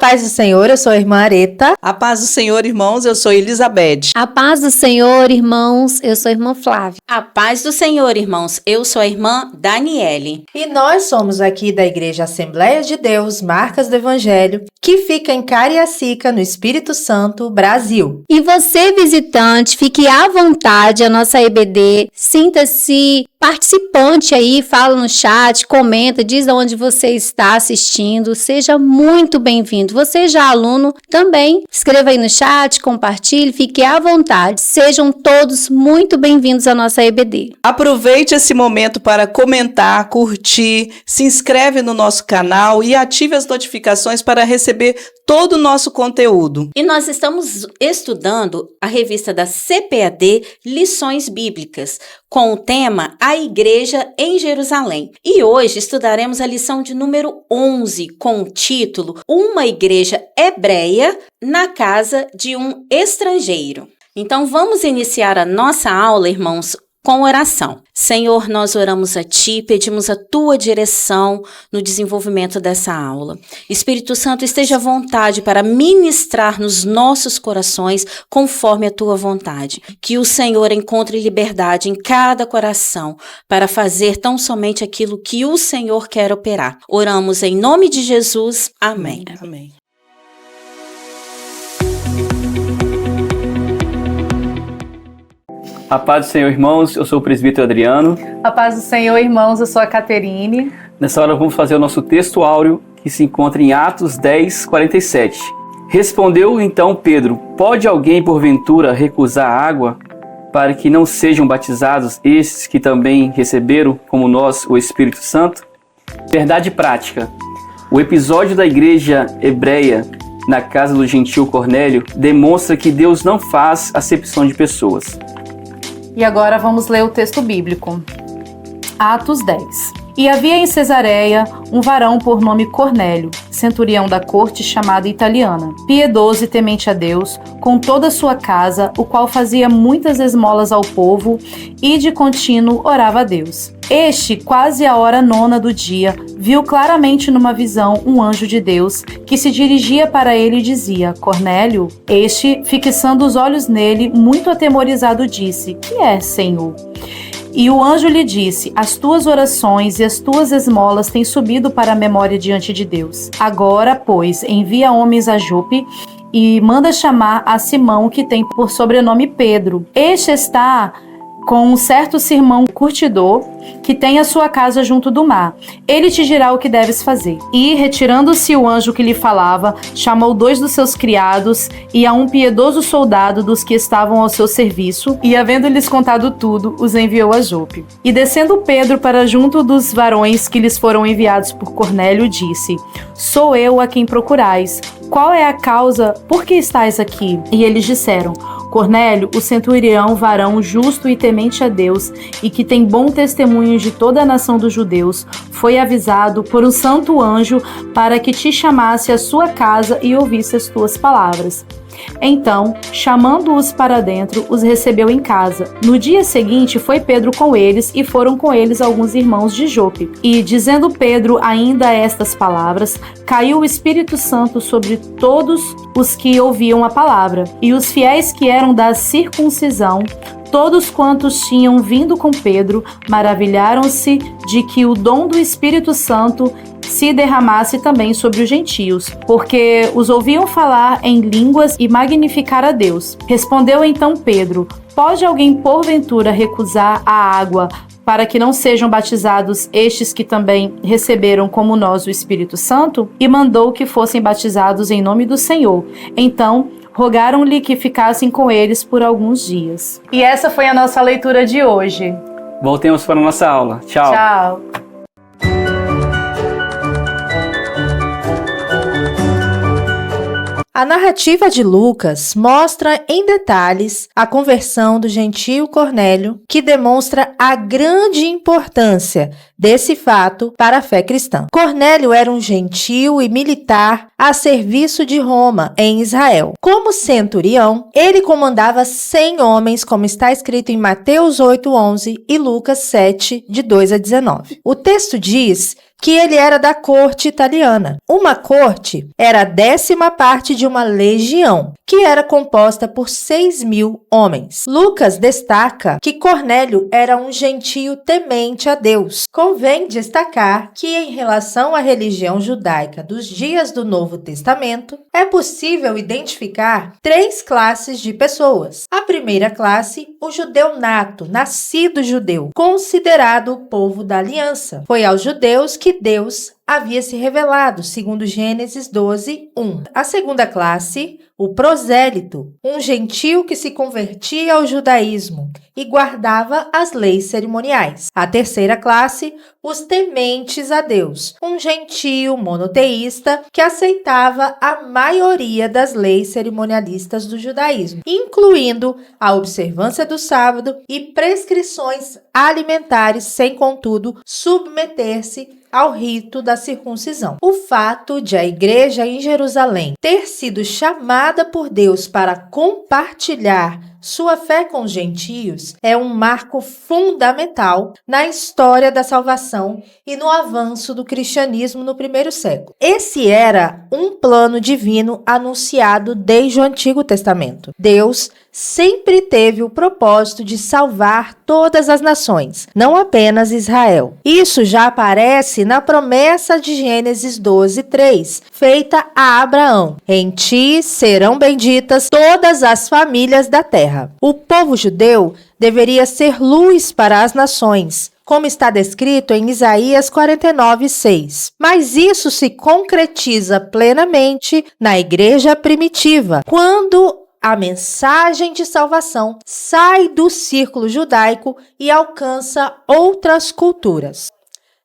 paz do Senhor, eu sou a irmã Areta. A paz do Senhor, irmãos, eu sou Elizabeth. A paz do Senhor, irmãos, eu sou a irmã Flávia. A paz do Senhor, irmãos, eu sou a irmã Daniele. E nós somos aqui da Igreja Assembleia de Deus, Marcas do Evangelho, que fica em Cariacica, no Espírito Santo, Brasil. E você, visitante, fique à vontade, a nossa EBD, sinta-se participante aí, fala no chat, comenta, diz onde você está assistindo, seja muito bem-vindo. Você já é aluno, também escreva aí no chat, compartilhe, fique à vontade. Sejam todos muito bem-vindos à nossa EBD. Aproveite esse momento para comentar, curtir, se inscreve no nosso canal e ative as notificações para receber todo o nosso conteúdo. E nós estamos estudando a revista da CPAD Lições Bíblicas, com o tema A Igreja em Jerusalém. E hoje estudaremos a lição de número 11, com o título Uma Igreja Hebreia na Casa de um Estrangeiro. Então vamos iniciar a nossa aula, irmãos, com oração. Senhor, nós oramos a Ti, pedimos a Tua direção no desenvolvimento dessa aula. Espírito Santo, esteja à vontade para ministrar nos nossos corações conforme a Tua vontade. Que o Senhor encontre liberdade em cada coração para fazer tão somente aquilo que o Senhor quer operar. Oramos em nome de Jesus. Amém. Amém. A paz do Senhor, irmãos, eu sou o presbítero Adriano. A paz do Senhor, irmãos, eu sou a Caterine. Nessa hora vamos fazer o nosso texto áureo, que se encontra em Atos 10, 47. Respondeu então Pedro: pode alguém porventura recusar a água para que não sejam batizados esses que também receberam, como nós, o Espírito Santo? Verdade prática. O episódio da igreja hebreia na casa do gentil Cornélio demonstra que Deus não faz acepção de pessoas. E agora vamos ler o texto bíblico. Atos 10. E havia em Cesareia um varão por nome Cornélio, centurião da corte chamada Italiana, piedoso e temente a Deus, com toda a sua casa, o qual fazia muitas esmolas ao povo e de contínuo orava a Deus. Este, quase à hora 9 do dia, viu claramente numa visão um anjo de Deus que se dirigia para ele e dizia: Cornélio. Este, fixando os olhos nele, muito atemorizado, disse: que é, Senhor? E o anjo lhe disse: as tuas orações e as tuas esmolas têm subido para a memória diante de Deus. Agora, pois, envia homens a Jope e manda chamar a Simão, que tem por sobrenome Pedro. Este está com um certo sermão curtidor, que tem a sua casa junto do mar. Ele te dirá o que deves fazer. E, retirando-se o anjo que lhe falava, chamou 2 dos seus criados e a um piedoso soldado dos que estavam ao seu serviço, e, havendo-lhes contado tudo, os enviou a Jope. E, descendo Pedro para junto dos varões que lhes foram enviados por Cornélio, disse: sou eu a quem procurais. Qual é a causa por que estáis aqui? E eles disseram: Cornélio, o centurião, varão justo e temente a Deus, e que tem bom testemunho de toda a nação dos judeus, foi avisado por um santo anjo para que te chamasse à sua casa e ouvisse as tuas palavras. Então, chamando-os para dentro, os recebeu em casa. No dia seguinte foi Pedro com eles, e foram com eles alguns irmãos de Jope. E, dizendo Pedro ainda estas palavras, caiu o Espírito Santo sobre todos os que ouviam a palavra. E os fiéis que eram da circuncisão, todos quantos tinham vindo com Pedro, maravilharam-se de que o dom do Espírito Santo se derramasse também sobre os gentios, porque os ouviam falar em línguas e magnificar a Deus. Respondeu então Pedro: pode alguém porventura recusar a água para que não sejam batizados estes que também receberam como nós o Espírito Santo? E mandou que fossem batizados em nome do Senhor. Então rogaram-lhe que ficassem com eles por alguns dias. E essa foi a nossa leitura de hoje. Voltemos para a nossa aula. Tchau. Tchau. A narrativa de Lucas mostra em detalhes a conversão do gentio Cornélio, que demonstra a grande importância desse fato para a fé cristã. Cornélio era um gentio e militar a serviço de Roma, em Israel. Como centurião, ele comandava 100 homens, como está escrito em Mateus 8:11 e Lucas 7, de 2 a 19. O texto diz que ele era da corte italiana. Uma corte era a 10ª parte de uma legião, que era composta por 6.000 homens. Lucas destaca que Cornélio era um gentio temente a Deus. Convém destacar que, em relação à religião judaica dos dias do Novo Testamento, é possível identificar 3 classes de pessoas. A primeira classe, o judeu nato, nascido judeu, considerado o povo da aliança. Foi aos judeus que Deus havia se revelado, segundo Gênesis 12:1. A segunda classe, o prosélito, um gentio que se convertia ao judaísmo e guardava as leis cerimoniais. A terceira classe, os tementes a Deus, um gentio monoteísta que aceitava a maioria das leis cerimonialistas do judaísmo, incluindo a observância do sábado e prescrições alimentares, sem, contudo, submeter-se ao rito da circuncisão. O fato de a igreja em Jerusalém ter sido chamada por Deus para compartilhar sua fé com os gentios é um marco fundamental na história da salvação e no avanço do cristianismo no primeiro século. Esse era um plano divino anunciado desde o Antigo Testamento. Deus sempre teve o propósito de salvar todas as nações, não apenas Israel. Isso já aparece na promessa de Gênesis 12:3, feita a Abraão: em ti serão benditas todas as famílias da terra. O povo judeu deveria ser luz para as nações, como está descrito em Isaías 49:6. Mas isso se concretiza plenamente na igreja primitiva, quando a mensagem de salvação sai do círculo judaico e alcança outras culturas.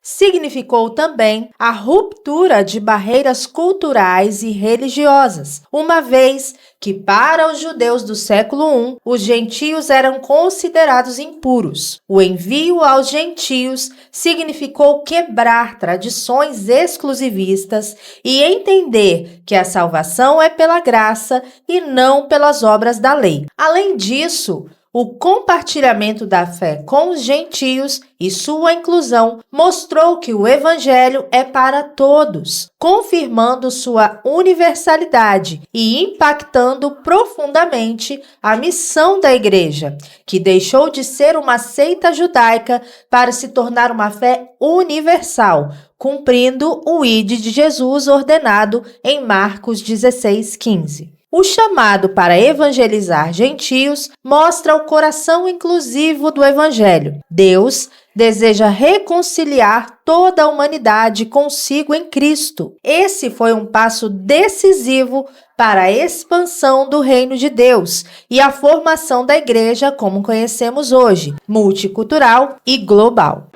Significou também a ruptura de barreiras culturais e religiosas, uma vez que para os judeus do século I, os gentios eram considerados impuros. O envio aos gentios significou quebrar tradições exclusivistas e entender que a salvação é pela graça e não pelas obras da lei. Além disso, o compartilhamento da fé com os gentios e sua inclusão mostrou que o Evangelho é para todos, confirmando sua universalidade e impactando profundamente a missão da Igreja, que deixou de ser uma seita judaica para se tornar uma fé universal, cumprindo o Ide de Jesus ordenado em Marcos 16:15. O chamado para evangelizar gentios mostra o coração inclusivo do Evangelho. Deus deseja reconciliar toda a humanidade consigo em Cristo. Esse foi um passo decisivo para a expansão do reino de Deus e a formação da igreja como conhecemos hoje, multicultural e global.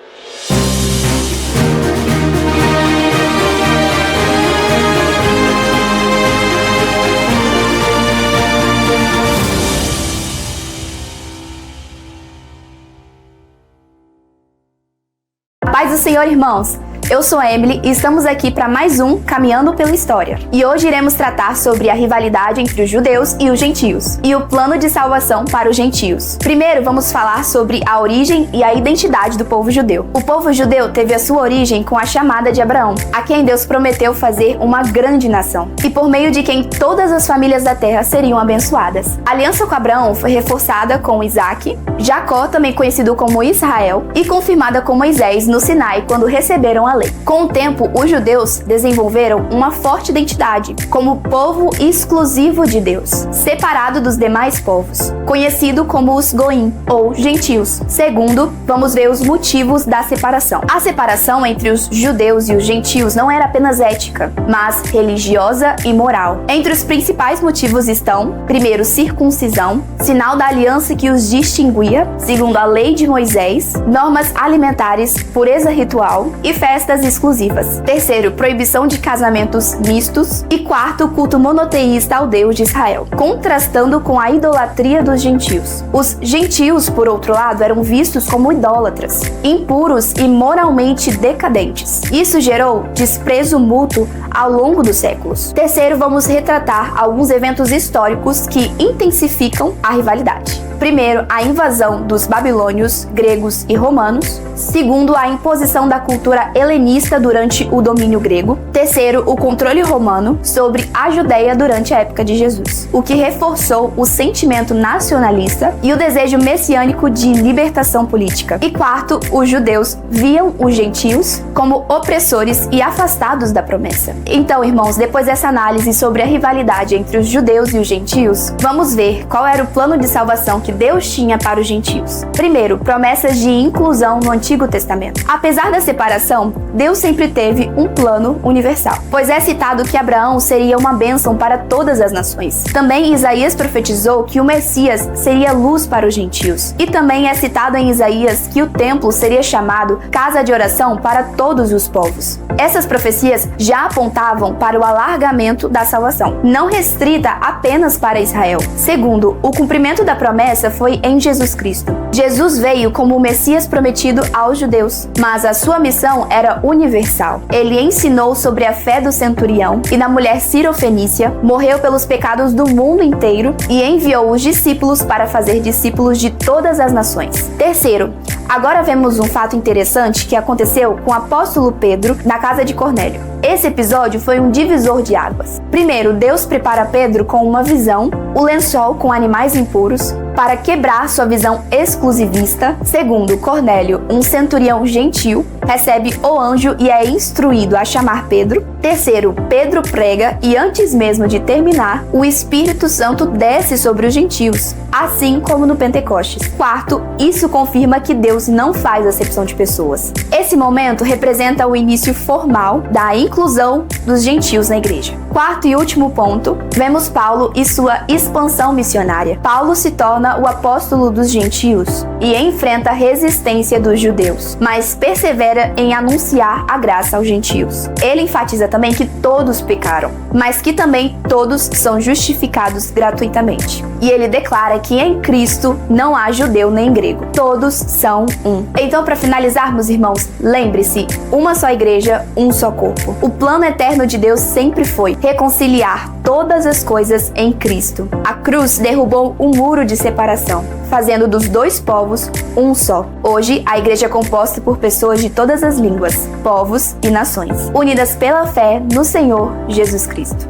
Paz do Senhor, irmãos! Eu sou a Emily e estamos aqui para mais um Caminhando pela História. E hoje iremos tratar sobre a rivalidade entre os judeus e os gentios, e o plano de salvação para os gentios. Primeiro, vamos falar sobre a origem e a identidade do povo judeu. O povo judeu teve a sua origem com a chamada de Abraão, a quem Deus prometeu fazer uma grande nação, e por meio de quem todas as famílias da terra seriam abençoadas. A aliança com Abraão foi reforçada com Isaac, Jacó, também conhecido como Israel, e confirmada com Moisés no Sinai, quando receberam a lei. Com o tempo, os judeus desenvolveram uma forte identidade como povo exclusivo de Deus, separado dos demais povos, conhecido como os Goim, ou gentios. Segundo, vamos ver os motivos da separação. A separação entre os judeus e os gentios não era apenas ética, mas religiosa e moral. Entre os principais motivos estão, primeiro, circuncisão, sinal da aliança que os distinguia, segundo a lei de Moisés, normas alimentares, pureza ritual e festas exclusivas. Terceiro, proibição de casamentos mistos. E quarto, culto monoteísta ao Deus de Israel, contrastando com a idolatria dos gentios. Os gentios, por outro lado, eram vistos como idólatras, impuros e moralmente decadentes. Isso gerou desprezo mútuo ao longo dos séculos. Terceiro, vamos retratar alguns eventos históricos que intensificam a rivalidade. Primeiro, a invasão dos babilônios, gregos e romanos. Segundo, a imposição da cultura helenista durante o domínio grego. Terceiro, o controle romano sobre a Judéia durante a época de Jesus, o que reforçou o sentimento nacionalista e o desejo messiânico de libertação política. E quarto, os judeus viam os gentios como opressores e afastados da promessa. Então, irmãos, depois dessa análise sobre a rivalidade entre os judeus e os gentios, vamos ver qual era o plano de salvação que Deus tinha para os gentios. Primeiro, promessas de inclusão no Antigo Testamento. Apesar da separação, Deus sempre teve um plano universal, pois é citado que Abraão seria uma bênção para todas as nações. Também Isaías profetizou que o Messias seria luz para os gentios. E também é citado em Isaías que o templo seria chamado casa de oração para todos os povos. Essas profecias já apontavam para o alargamento da salvação, não restrita apenas para Israel. Segundo, o cumprimento da promessa foi em Jesus Cristo. Jesus veio como o Messias prometido aos judeus, mas a sua missão era universal. Ele ensinou sobre a fé do centurião e da mulher cirofenícia, morreu pelos pecados do mundo inteiro e enviou os discípulos para fazer discípulos de todas as nações. Terceiro, agora vemos um fato interessante que aconteceu com o apóstolo Pedro na casa de Cornélio. Esse episódio foi um divisor de águas. Primeiro, Deus prepara Pedro com uma visão, o lençol com animais impuros, para quebrar sua visão exclusivista. Segundo, Cornélio, um centurião gentil, recebe o anjo e é instruído a chamar Pedro. Terceiro, Pedro prega e antes mesmo de terminar, o Espírito Santo desce sobre os gentios, assim como no Pentecostes. Quarto, isso confirma que Deus não faz acepção de pessoas. Esse momento representa o início formal da inclusão dos gentios na igreja. Quarto e último ponto, vemos Paulo e sua expansão missionária. Paulo se torna o apóstolo dos gentios e enfrenta a resistência dos judeus, mas persevera em anunciar a graça aos gentios. Ele enfatiza também que todos pecaram, mas que também todos são justificados gratuitamente. E ele declara que em Cristo não há judeu nem grego, todos são um. Então, para finalizarmos, irmãos, lembre-se, uma só igreja, um só corpo. O plano eterno de Deus sempre foi reconciliar todas as coisas em Cristo. A cruz derrubou um muro de separação, fazendo dos dois povos um só. Hoje, a igreja é composta por pessoas de todas as línguas, povos e nações, unidas pela fé no Senhor Jesus Cristo.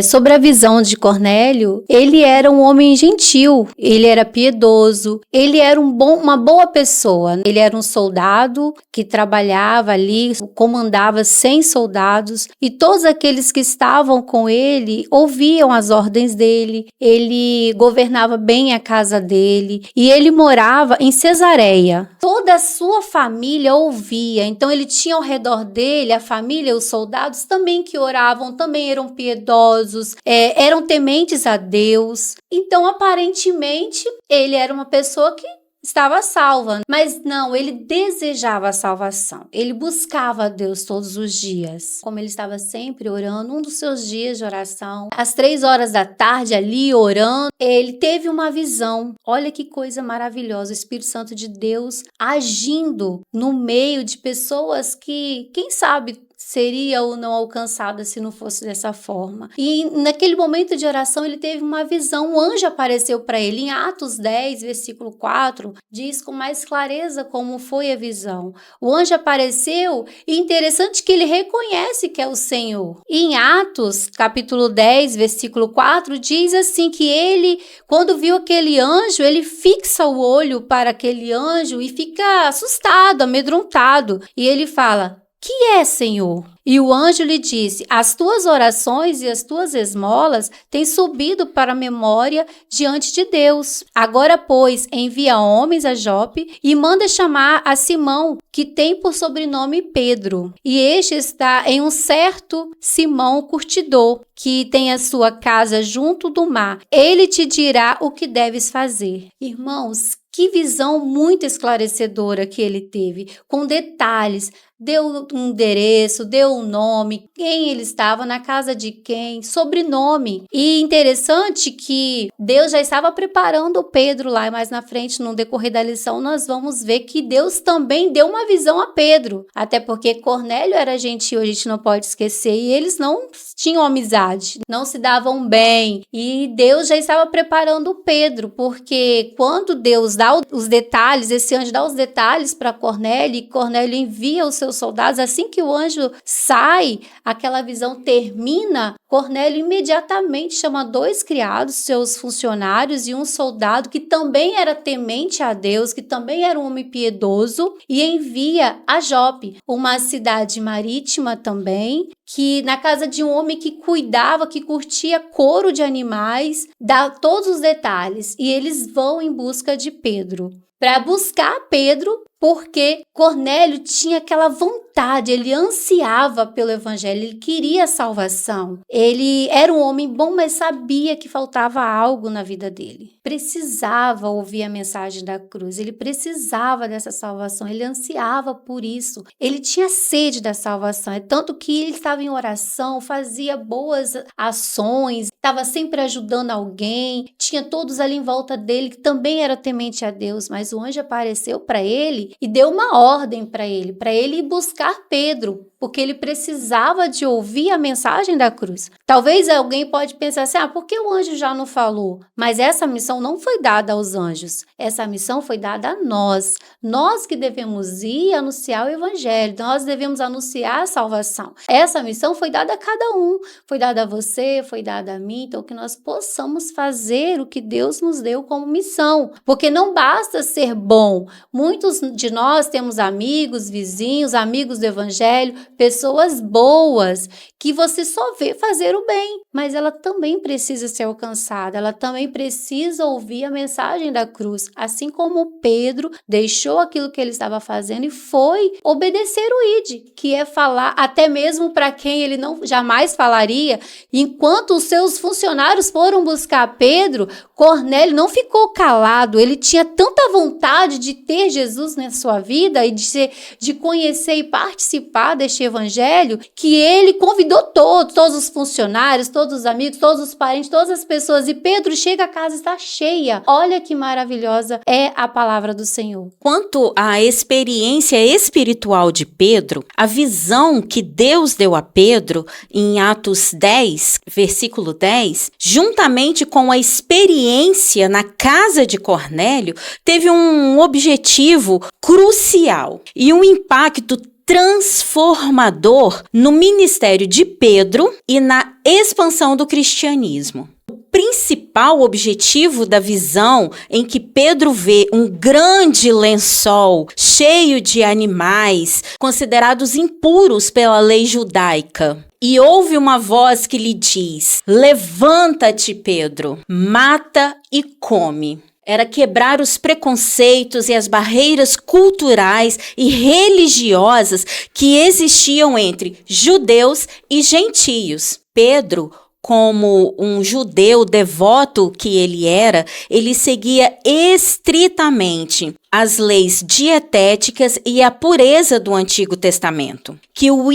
Sobre a visão de Cornélio, ele era um homem gentil, ele era piedoso, ele era uma boa pessoa. Ele era um soldado que trabalhava ali, comandava 100 soldados e todos aqueles que estavam com ele ouviam as ordens dele. Ele governava bem a casa dele e ele morava em Cesareia. Toda a sua família ouvia, então ele tinha ao redor dele a família, os soldados também que oravam, também eram piedosos, eram tementes a Deus. Então, aparentemente, ele era uma pessoa que estava salva, mas não, ele desejava a salvação. Ele buscava a Deus todos os dias. Como ele estava sempre orando, um dos seus dias de oração, às 3 horas da tarde ali orando, ele teve uma visão. Olha que coisa maravilhosa, o Espírito Santo de Deus agindo no meio de pessoas que, quem sabe, seria ou não alcançada se não fosse dessa forma. E naquele momento de oração ele teve uma visão, um anjo apareceu para ele. Em Atos 10, versículo 4, diz com mais clareza como foi a visão. O anjo apareceu e interessante que ele reconhece que é o Senhor. E em Atos, capítulo 10, versículo 4, diz assim que ele, quando viu aquele anjo, ele fixa o olho para aquele anjo e fica assustado, amedrontado. E ele fala: "Que é, Senhor?" E o anjo lhe disse: "As tuas orações e as tuas esmolas têm subido para a memória diante de Deus. Agora, pois, envia homens a Jope e manda chamar a Simão, que tem por sobrenome Pedro. E este está em um certo Simão curtidor, que tem a sua casa junto do mar. Ele te dirá o que deves fazer." Irmãos, que visão muito esclarecedora que ele teve, com detalhes. deu um endereço, deu um nome, quem ele estava, na casa de quem, sobrenome. E interessante que Deus já estava preparando Pedro lá, mais na frente, no decorrer da lição, nós vamos ver que Deus também deu uma visão a Pedro, até porque Cornélio era gentil, a gente não pode esquecer, e eles não tinham amizade, não se davam bem, e Deus já estava preparando Pedro, porque quando Deus dá os detalhes, esse anjo dá os detalhes para Cornélio, e Cornélio envia os seus soldados, assim que o anjo sai, aquela visão termina, Cornélio imediatamente chama 2 criados, seus funcionários, e um soldado que também era temente a Deus, que também era um homem piedoso, e envia a Jope, uma cidade marítima também, que na casa de um homem que cuidava, que curtia couro de animais, dá todos os detalhes, e eles vão em busca de Pedro. Para buscar Pedro, porque Cornélio tinha aquela vontade, ele ansiava pelo evangelho, ele queria salvação. Ele era um homem bom, mas sabia que faltava algo na vida dele. Precisava ouvir a mensagem da cruz, ele precisava dessa salvação, ele ansiava por isso. Ele tinha sede da salvação, é tanto que ele estava em oração, fazia boas ações, estava sempre ajudando alguém, tinha todos ali em volta dele que também era temente a Deus, mas o anjo apareceu para ele e deu uma ordem para ele ir buscar Pedro, porque ele precisava de ouvir a mensagem da cruz. Talvez alguém pode pensar assim, por que o anjo já não falou? Mas essa missão não foi dada aos anjos, essa missão foi dada a nós. Nós que devemos ir anunciar o evangelho, nós devemos anunciar a salvação. Essa missão foi dada a cada um, foi dada a você, foi dada a mim, então que nós possamos fazer o que Deus nos deu como missão, porque não basta ser bom. Muitos de nós temos amigos, vizinhos, amigos do evangelho, pessoas boas, que você só vê fazer o bem, mas ela também precisa ser alcançada, ela também precisa ouvir a mensagem da cruz, assim como Pedro deixou aquilo que ele estava fazendo e foi obedecer o ide, que é falar até mesmo para quem ele não jamais falaria. Enquanto os seus funcionários foram buscar Pedro, Cornélio não ficou calado, ele tinha tanta vontade de ter Jesus na sua vida e de conhecer e participar deste evangelho, que ele convidou todos os funcionários, todos os amigos, todos os parentes, todas as pessoas, e Pedro chega, a casa está cheia. Olha que maravilhosa é a palavra do Senhor. Quanto à experiência espiritual de Pedro, a visão que Deus deu a Pedro em Atos 10, versículo 10, juntamente com a experiência na casa de Cornélio, teve um objetivo crucial e um impacto transformador no ministério de Pedro e na expansão do cristianismo. O principal objetivo da visão em que Pedro vê um grande lençol cheio de animais considerados impuros pela lei judaica. E ouve uma voz que lhe diz: levanta-te, Pedro, mata e come. Era quebrar os preconceitos e as barreiras culturais e religiosas que existiam entre judeus e gentios. Pedro, como um judeu devoto que ele era, ele seguia estritamente as leis dietéticas e a pureza do Antigo Testamento, que o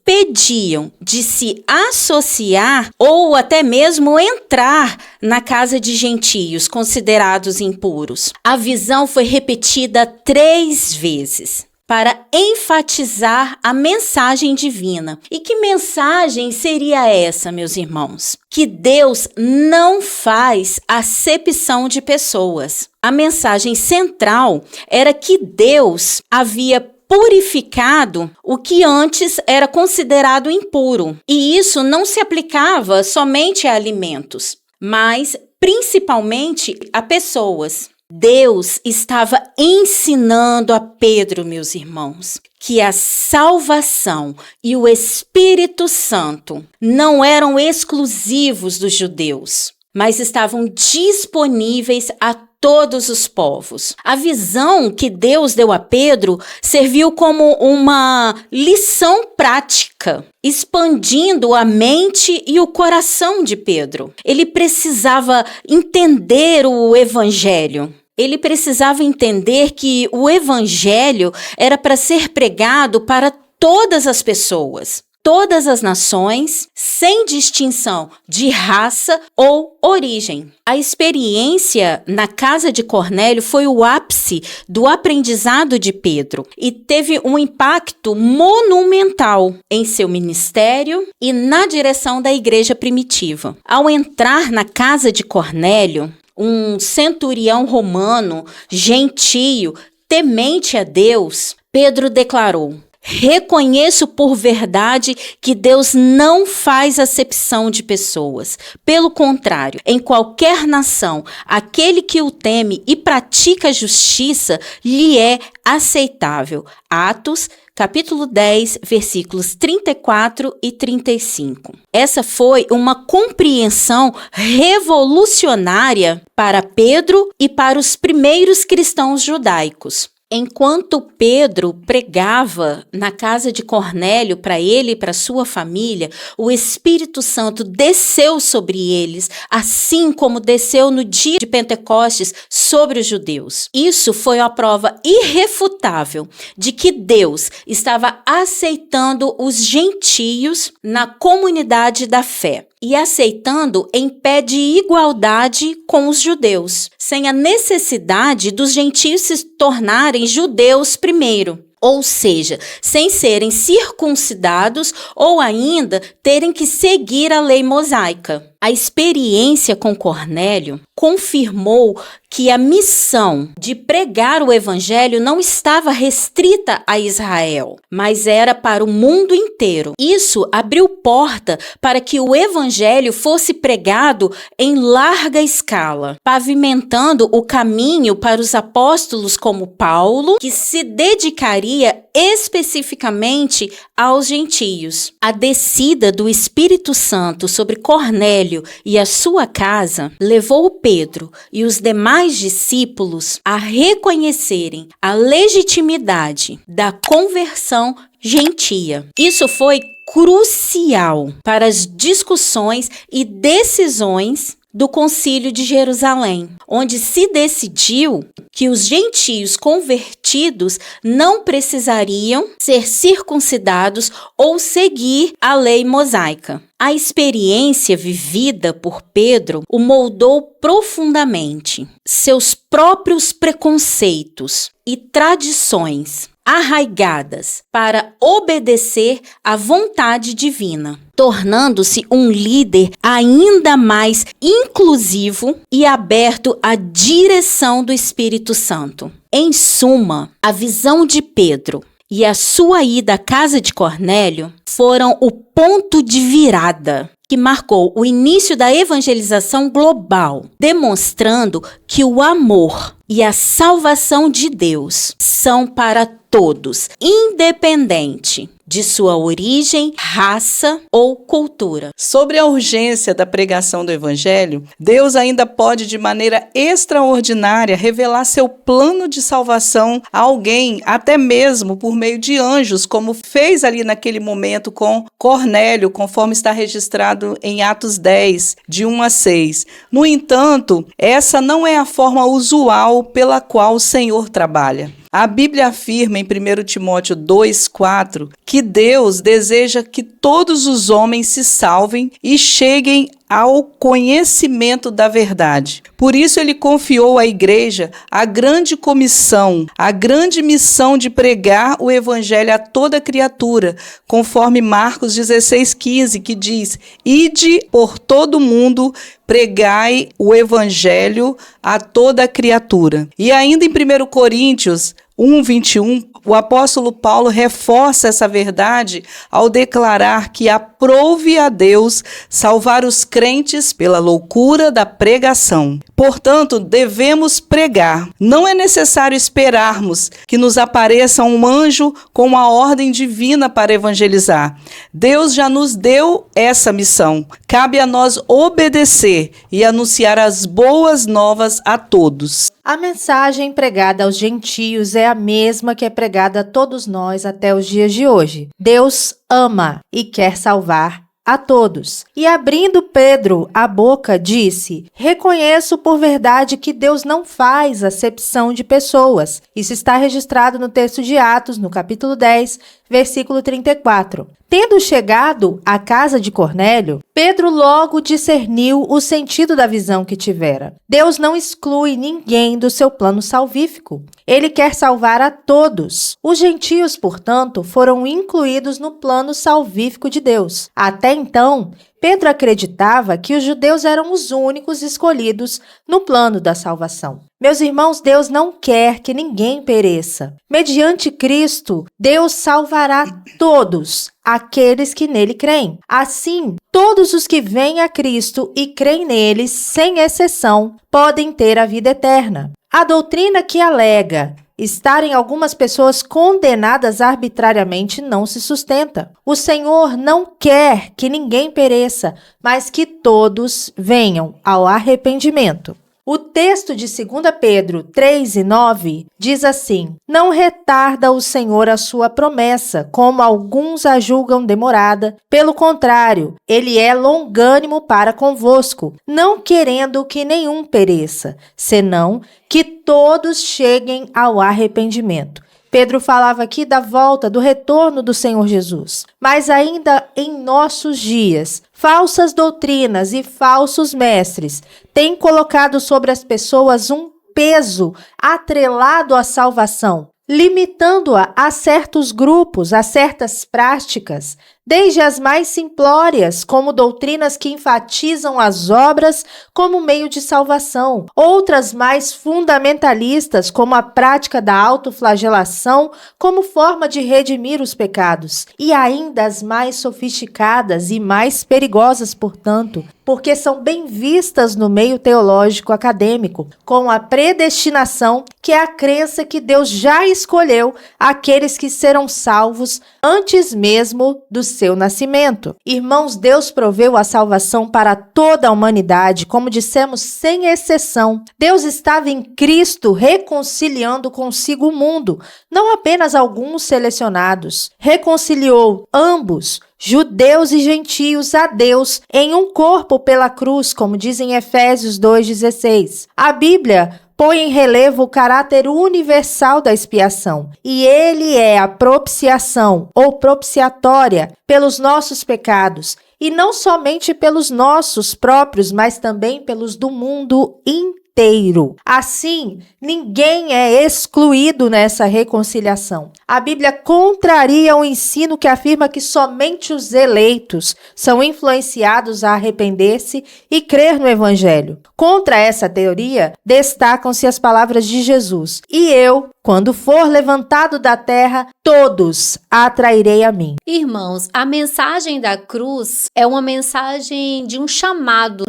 impediam de se associar ou até mesmo entrar na casa de gentios considerados impuros. A visão foi repetida 3 vezes para enfatizar a mensagem divina. E que mensagem seria essa, meus irmãos? Que Deus não faz acepção de pessoas. A mensagem central era que Deus havia purificado o que antes era considerado impuro. E isso não se aplicava somente a alimentos, mas principalmente a pessoas. Deus estava ensinando a Pedro, meus irmãos, que a salvação e o Espírito Santo não eram exclusivos dos judeus, mas estavam disponíveis a todos os povos. A visão que Deus deu a Pedro serviu como uma lição prática, expandindo a mente e o coração de Pedro. Ele precisava entender o evangelho. Ele precisava entender que o evangelho era para ser pregado para todas as pessoas, todas as nações, sem distinção de raça ou origem. A experiência na casa de Cornélio foi o ápice do aprendizado de Pedro e teve um impacto monumental em seu ministério e na direção da igreja primitiva. Ao entrar na casa de Cornélio, um centurião romano, gentio, temente a Deus, Pedro declarou: reconheço por verdade que Deus não faz acepção de pessoas. Pelo contrário, em qualquer nação, aquele que o teme e pratica a justiça lhe é aceitável. Atos, capítulo 10, versículos 34 e 35. Essa foi uma compreensão revolucionária para Pedro e para os primeiros cristãos judaicos. Enquanto Pedro pregava na casa de Cornélio para ele e para sua família, o Espírito Santo desceu sobre eles, assim como desceu no dia de Pentecostes sobre os judeus. Isso foi a prova irrefutável de que Deus estava aceitando os gentios na comunidade da fé e aceitando em pé de igualdade com os judeus, sem a necessidade dos gentios se tornarem judeus primeiro, ou seja, sem serem circuncidados ou ainda terem que seguir a lei mosaica. A experiência com Cornélio confirmou que a missão de pregar o evangelho não estava restrita a Israel, mas era para o mundo inteiro. Isso abriu porta para que o evangelho fosse pregado em larga escala, pavimentando o caminho para os apóstolos como Paulo, que se dedicaria especificamente aos gentios. A descida do Espírito Santo sobre Cornélio e a sua casa levou Pedro e os demais discípulos a reconhecerem a legitimidade da conversão gentia. Isso foi crucial para as discussões e decisões do Concílio de Jerusalém, onde se decidiu que os gentios convertidos não precisariam ser circuncidados ou seguir a lei mosaica. A experiência vivida por Pedro o moldou profundamente. Seus próprios preconceitos e tradições arraigadas para obedecer à vontade divina, tornando-se um líder ainda mais inclusivo e aberto à direção do Espírito Santo. Em suma, a visão de Pedro e a sua ida à casa de Cornélio foram o ponto de virada que marcou o início da evangelização global, demonstrando que o amor e a salvação de Deus são para todos, independente de sua origem, raça ou cultura. Sobre a urgência da pregação do Evangelho, Deus ainda pode, de maneira extraordinária, revelar seu plano de salvação a alguém, até mesmo por meio de anjos, como fez ali naquele momento com Cornélio, conforme está registrado em Atos 10, de 1 a 6. No entanto, essa não é a forma usual pela qual o Senhor trabalha. A Bíblia afirma em 1 Timóteo 2,4 que Deus deseja que todos os homens se salvem e cheguem ao conhecimento da verdade. Por isso ele confiou à igreja a grande comissão, a grande missão de pregar o evangelho a toda criatura, conforme Marcos 16,15, que diz: Ide por todo o mundo, pregai o evangelho a toda criatura. E ainda em 1 Coríntios 1:21, o apóstolo Paulo reforça essa verdade ao declarar que aprove a Deus salvar os crentes pela loucura da pregação. Portanto, devemos pregar. Não é necessário esperarmos que nos apareça um anjo com uma ordem divina para evangelizar. Deus já nos deu essa missão. Cabe a nós obedecer e anunciar as boas novas a todos. A mensagem pregada aos gentios é a mesma que é pregada a todos nós até os dias de hoje. Deus ama e quer salvar a todos. E abrindo Pedro a boca, disse: reconheço por verdade que Deus não faz acepção de pessoas. Isso está registrado no texto de Atos, no capítulo 10, versículo 34. Tendo chegado à casa de Cornélio, Pedro logo discerniu o sentido da visão que tivera. Deus não exclui ninguém do seu plano salvífico. Ele quer salvar a todos. Os gentios, portanto, foram incluídos no plano salvífico de Deus. Até então, Pedro acreditava que os judeus eram os únicos escolhidos no plano da salvação. Meus irmãos, Deus não quer que ninguém pereça. Mediante Cristo, Deus salvará todos aqueles que nele creem. Assim, todos os que vêm a Cristo e creem nele, sem exceção, podem ter a vida eterna. A doutrina que alega estarem algumas pessoas condenadas arbitrariamente não se sustenta. O Senhor não quer que ninguém pereça, mas que todos venham ao arrependimento. O texto de 2 Pedro 3:9 diz assim: Não retarda o Senhor a sua promessa, como alguns a julgam demorada. Pelo contrário, ele é longânimo para convosco, não querendo que nenhum pereça, senão que todos cheguem ao arrependimento. Pedro falava aqui da volta, do retorno do Senhor Jesus. Mas ainda em nossos dias, falsas doutrinas e falsos mestres têm colocado sobre as pessoas um peso atrelado à salvação, limitando-a a certos grupos, a certas práticas, desde as mais simplórias, como doutrinas que enfatizam as obras como meio de salvação, outras mais fundamentalistas, como a prática da autoflagelação como forma de redimir os pecados, e ainda as mais sofisticadas e mais perigosas, portanto, porque são bem vistas no meio teológico acadêmico, com a predestinação, que é a crença que Deus já escolheu aqueles que serão salvos antes mesmo do seu nascimento. Irmãos, Deus proveu a salvação para toda a humanidade, como dissemos, sem exceção. Deus estava em Cristo reconciliando consigo o mundo, não apenas alguns selecionados. Reconciliou ambos, judeus e gentios, a Deus em um corpo pela cruz, como diz em Efésios 2,16. A Bíblia põe em relevo o caráter universal da expiação, e ele é a propiciação ou propiciatória pelos nossos pecados, e não somente pelos nossos próprios, mas também pelos do mundo inteiro. Assim, ninguém é excluído nessa reconciliação. A Bíblia contraria o ensino que afirma que somente os eleitos são influenciados a arrepender-se e crer no Evangelho. Contra essa teoria, destacam-se as palavras de Jesus: E eu, quando for levantado da terra, todos atrairei a mim. Irmãos, a mensagem da cruz é uma mensagem de um chamado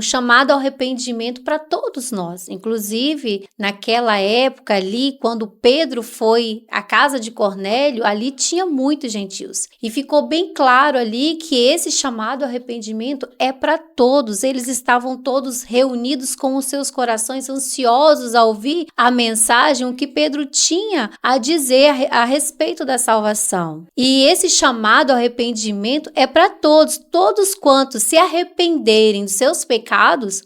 ao arrependimento para todos nós. Inclusive, naquela época ali, quando Pedro foi à casa de Cornélio, ali tinha muitos gentios. E ficou bem claro ali que esse chamado ao arrependimento é para todos. Eles estavam todos reunidos com os seus corações ansiosos a ouvir a mensagem, o que Pedro tinha a dizer a respeito da salvação. E esse chamado ao arrependimento é para todos. Todos quantos se arrependerem dos seus pecados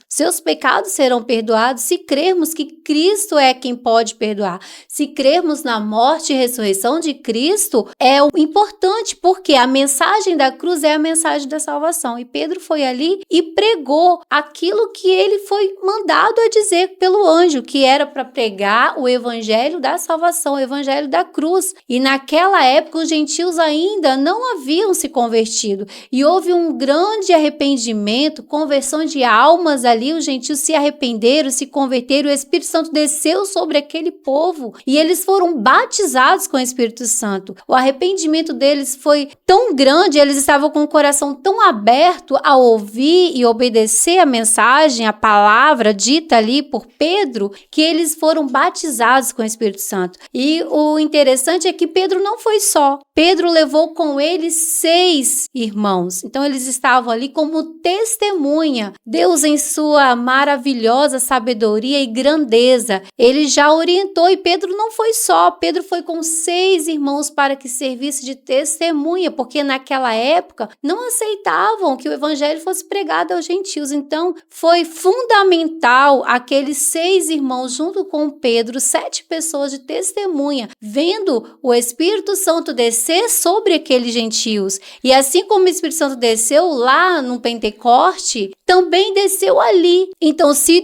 serão perdoados se crermos que Cristo é quem pode perdoar. Se crermos na morte e ressurreição de Cristo, é o importante, porque a mensagem da cruz é a mensagem da salvação. E Pedro foi ali e pregou aquilo que ele foi mandado a dizer pelo anjo, que era para pregar o evangelho da salvação, o evangelho da cruz. E naquela época os gentios ainda não haviam se convertido. E houve um grande arrependimento, conversão de almas ali. Os gentios se arrependeram, se converteram, o Espírito Santo desceu sobre aquele povo e eles foram batizados com o Espírito Santo. O arrependimento deles foi tão grande, eles estavam com o coração tão aberto a ouvir e obedecer a mensagem, a palavra dita ali por Pedro, que eles foram batizados com o Espírito Santo. E o interessante é que Pedro não foi só. Pedro levou com ele 6 irmãos. Então eles estavam ali como testemunha. Deus, em sua maravilhosa sabedoria, sabedoria e grandeza. Ele já orientou, e Pedro não foi só. Pedro foi com 6 irmãos para que servisse de testemunha, porque naquela época não aceitavam que o evangelho fosse pregado aos gentios. Então, foi fundamental aqueles 6 irmãos, junto com Pedro, 7 pessoas de testemunha, vendo o Espírito Santo descer sobre aqueles gentios. E assim como o Espírito Santo desceu lá no Pentecoste, também desceu ali. Então, se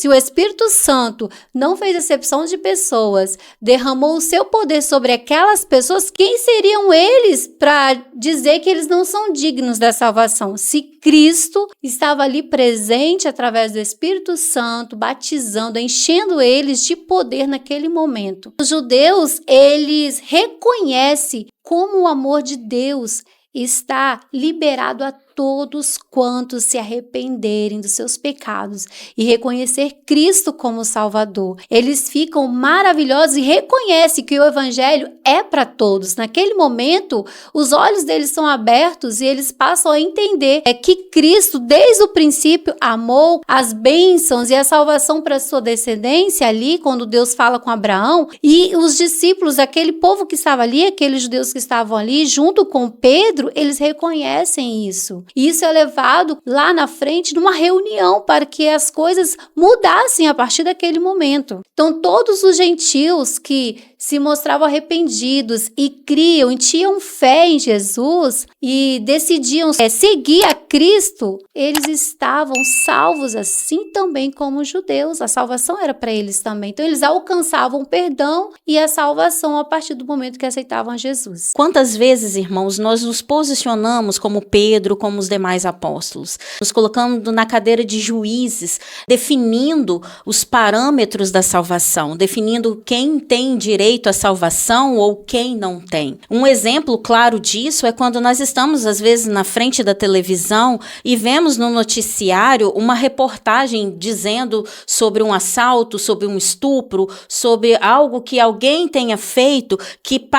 o Espírito Santo não fez acepção de pessoas, derramou o seu poder sobre aquelas pessoas, quem seriam eles para dizer que eles não são dignos da salvação? Se Cristo estava ali presente através do Espírito Santo, batizando, enchendo eles de poder naquele momento. Os judeus, eles reconhecem como o amor de Deus está liberado a todos quantos se arrependerem dos seus pecados e reconhecer Cristo como Salvador. Eles ficam maravilhosos e reconhecem que o Evangelho é para todos. Naquele momento, os olhos deles são abertos e eles passam a entender que Cristo, desde o princípio, amou as bênçãos e a salvação para a sua descendência ali, quando Deus fala com Abraão, e os discípulos, aquele povo que estava ali, aqueles judeus que estavam ali, junto com Pedro, eles reconhecem isso. E isso é levado lá na frente numa reunião para que as coisas mudassem a partir daquele momento. Então, todos os gentios que se mostravam arrependidos e criam e tinham fé em Jesus e decidiam seguir a Cristo, eles estavam salvos assim também como os judeus. A salvação era para eles também. Então, eles alcançavam o perdão e a salvação a partir do momento que aceitavam Jesus. Quantas vezes, irmãos, nós nos posicionamos como Pedro, como os demais apóstolos, nos colocando na cadeira de juízes, definindo os parâmetros da salvação, definindo quem tem direito à salvação ou quem não tem. Um exemplo claro disso é quando nós estamos, às vezes, na frente da televisão e vemos no noticiário uma reportagem dizendo sobre um assalto, sobre um estupro, sobre algo que alguém tenha feito que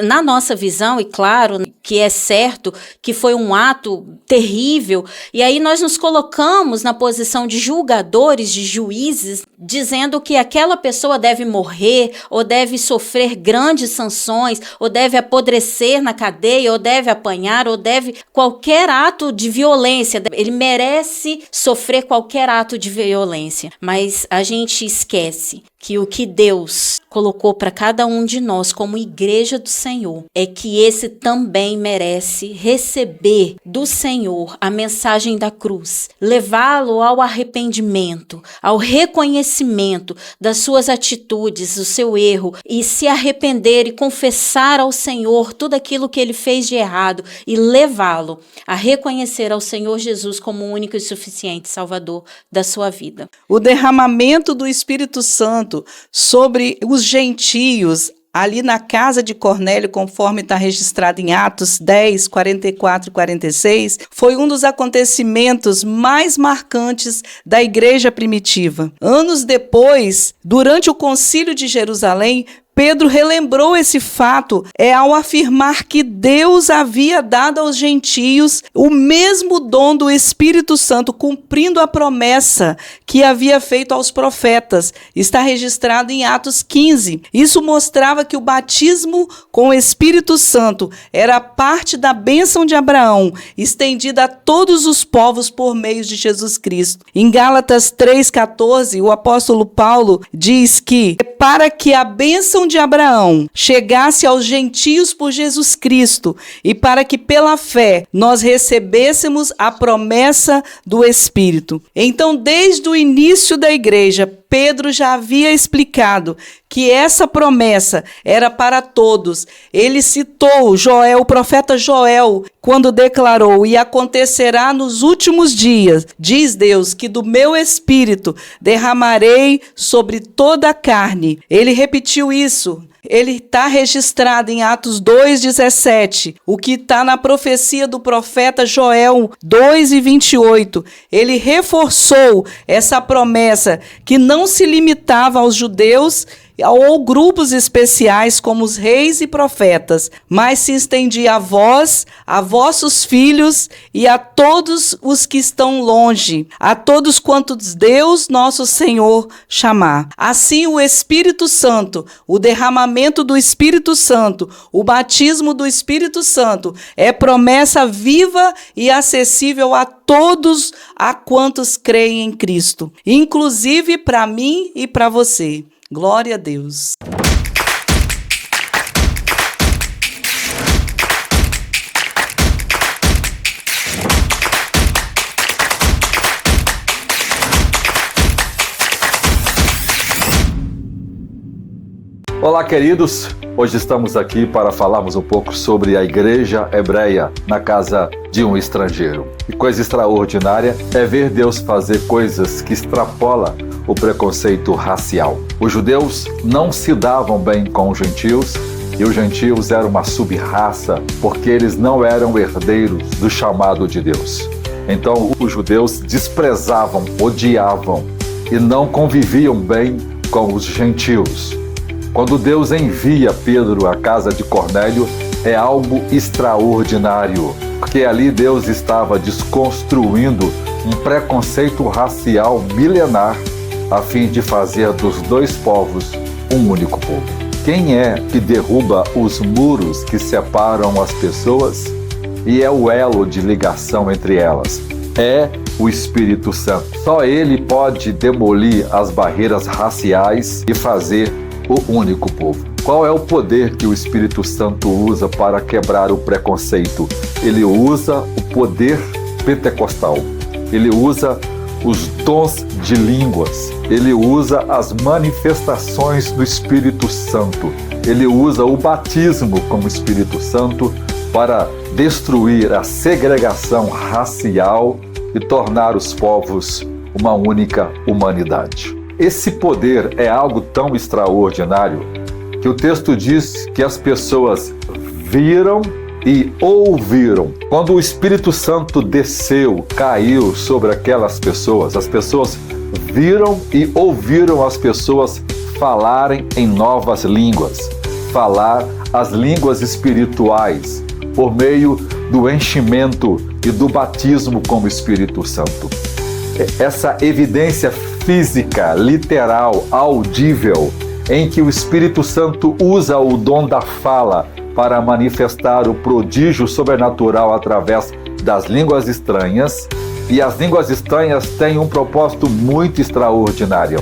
na nossa visão, e claro que é certo que foi um ato terrível, e aí nós nos colocamos na posição de julgadores, de juízes, dizendo que aquela pessoa deve morrer, ou deve sofrer grandes sanções, ou deve apodrecer na cadeia, ou deve apanhar, ou deve qualquer ato de violência. Ele merece sofrer qualquer ato de violência. Mas a gente esquece que o que Deus colocou para cada um de nós como igreja do Senhor é que esse também merece receber do Senhor a mensagem da cruz, levá-lo ao arrependimento, ao reconhecimento das suas atitudes, do seu erro, e se arrepender e confessar ao Senhor tudo aquilo que ele fez de errado e levá-lo a reconhecer ao Senhor Jesus como o único e suficiente Salvador da sua vida. O derramamento do Espírito Santo sobre os gentios, ali na casa de Cornélio, conforme está registrado em Atos 10, 44 e 46, foi um dos acontecimentos mais marcantes da igreja primitiva. Anos depois, durante o Concílio de Jerusalém, Pedro relembrou esse fato ao afirmar que Deus havia dado aos gentios o mesmo dom do Espírito Santo, cumprindo a promessa que havia feito aos profetas. Está registrado em Atos 15. Isso mostrava que o batismo com o Espírito Santo era parte da bênção de Abraão, estendida a todos os povos por meio de Jesus Cristo. Em Gálatas 3,14, o apóstolo Paulo diz que para que a bênção de Abraão chegasse aos gentios por Jesus Cristo e para que pela fé nós recebêssemos a promessa do Espírito. Então, desde o início da igreja, Pedro já havia explicado que essa promessa era para todos. Ele citou o profeta Joel, quando declarou: e acontecerá nos últimos dias, diz Deus, que do meu espírito derramarei sobre toda a carne. Ele repetiu isso. Ele está registrado em Atos 2,17, o que está na profecia do profeta Joel 2,28. Ele reforçou essa promessa que não se limitava aos judeus ou grupos especiais como os reis e profetas, mas se estendia a vós, a vossos filhos e a todos os que estão longe, a todos quantos Deus nosso Senhor chamar. Assim o Espírito Santo, o derramamento do Espírito Santo, o batismo do Espírito Santo é promessa viva e acessível a todos a quantos creem em Cristo, inclusive para mim e para você. Glória a Deus. Olá, queridos! Hoje estamos aqui para falarmos um pouco sobre a igreja hebreia na casa de um estrangeiro. E coisa extraordinária é ver Deus fazer coisas que extrapolam o preconceito racial. Os judeus não se davam bem com os gentios e os gentios eram uma sub-raça porque eles não eram herdeiros do chamado de Deus. Então os judeus desprezavam, odiavam e não conviviam bem com os gentios. Quando Deus envia Pedro à casa de Cornélio, é algo extraordinário, porque ali Deus estava desconstruindo um preconceito racial milenar a fim de fazer dos dois povos um único povo. Quem é que derruba os muros que separam as pessoas e é o elo de ligação entre elas? É o Espírito Santo. Só Ele pode demolir as barreiras raciais e fazer o único povo. Qual é o poder que o Espírito Santo usa para quebrar o preconceito? Ele usa o poder pentecostal. Ele usa os dons de línguas. Ele usa as manifestações do Espírito Santo. Ele usa o batismo como Espírito Santo para destruir a segregação racial e tornar os povos uma única humanidade. Esse poder é algo tão extraordinário que o texto diz que as pessoas viram e ouviram. Quando o Espírito Santo desceu, caiu sobre aquelas pessoas, as pessoas viram e ouviram as pessoas falarem em novas línguas, falar as línguas espirituais por meio do enchimento e do batismo com o Espírito Santo. Essa evidência física, literal, audível, em que o Espírito Santo usa o dom da fala para manifestar o prodígio sobrenatural através das línguas estranhas. E as línguas estranhas têm um propósito muito extraordinário,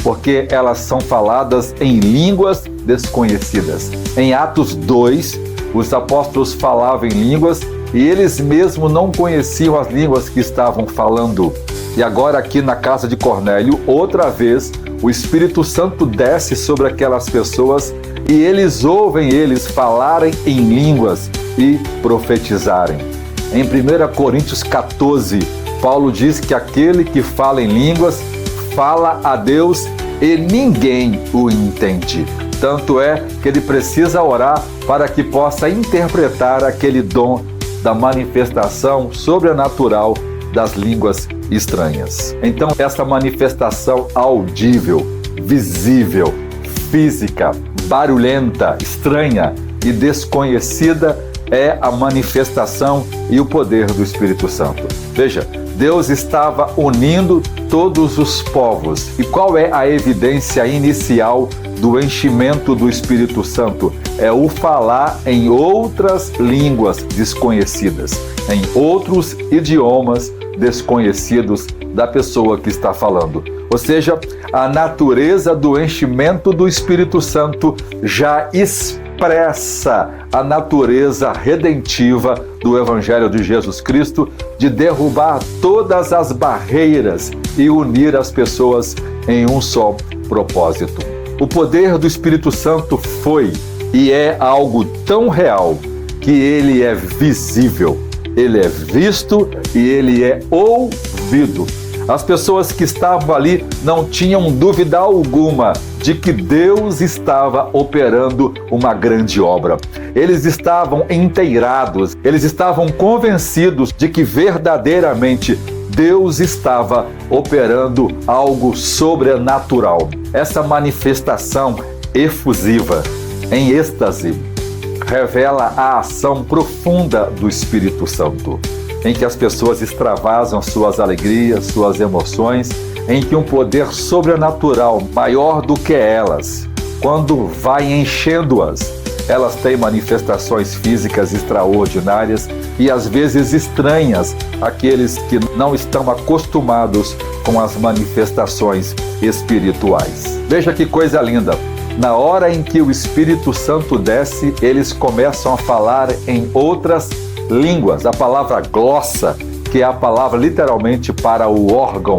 porque elas são faladas em línguas desconhecidas. Em Atos 2, os apóstolos falavam em línguas e eles mesmos não conheciam as línguas que estavam falando. E agora aqui na casa de Cornélio, outra vez, o Espírito Santo desce sobre aquelas pessoas e eles ouvem eles falarem em línguas e profetizarem. Em 1 Coríntios 14, Paulo diz que aquele que fala em línguas fala a Deus e ninguém o entende. Tanto é que ele precisa orar para que possa interpretar aquele dom da manifestação sobrenatural das línguas estranhas. Então, essa manifestação audível, visível, física, barulhenta, estranha e desconhecida é a manifestação e o poder do Espírito Santo. Veja, Deus estava unindo todos os povos. E qual é a evidência inicial do enchimento do Espírito Santo? É o falar em outras línguas desconhecidas, em outros idiomas desconhecidos da pessoa que está falando. Ou seja, a natureza do enchimento do Espírito Santo já expressa a natureza redentiva do Evangelho de Jesus Cristo, de derrubar todas as barreiras e unir as pessoas em um só propósito. O poder do Espírito Santo foi e é algo tão real que ele é visível, ele é visto e ele é ouvido. As pessoas que estavam ali não tinham dúvida alguma de que Deus estava operando uma grande obra. Eles estavam inteirados, eles estavam convencidos de que verdadeiramente Deus estava operando algo sobrenatural. Essa manifestação efusiva, em êxtase, revela a ação profunda do Espírito Santo, em que as pessoas extravasam suas alegrias, suas emoções, em que um poder sobrenatural maior do que elas, quando vai enchendo-as, elas têm manifestações físicas extraordinárias e às vezes estranhas àqueles que não estão acostumados com as manifestações espirituais. Veja que coisa linda! Na hora em que o Espírito Santo desce, eles começam a falar em outras línguas. A palavra glossa, que é a palavra literalmente para o órgão,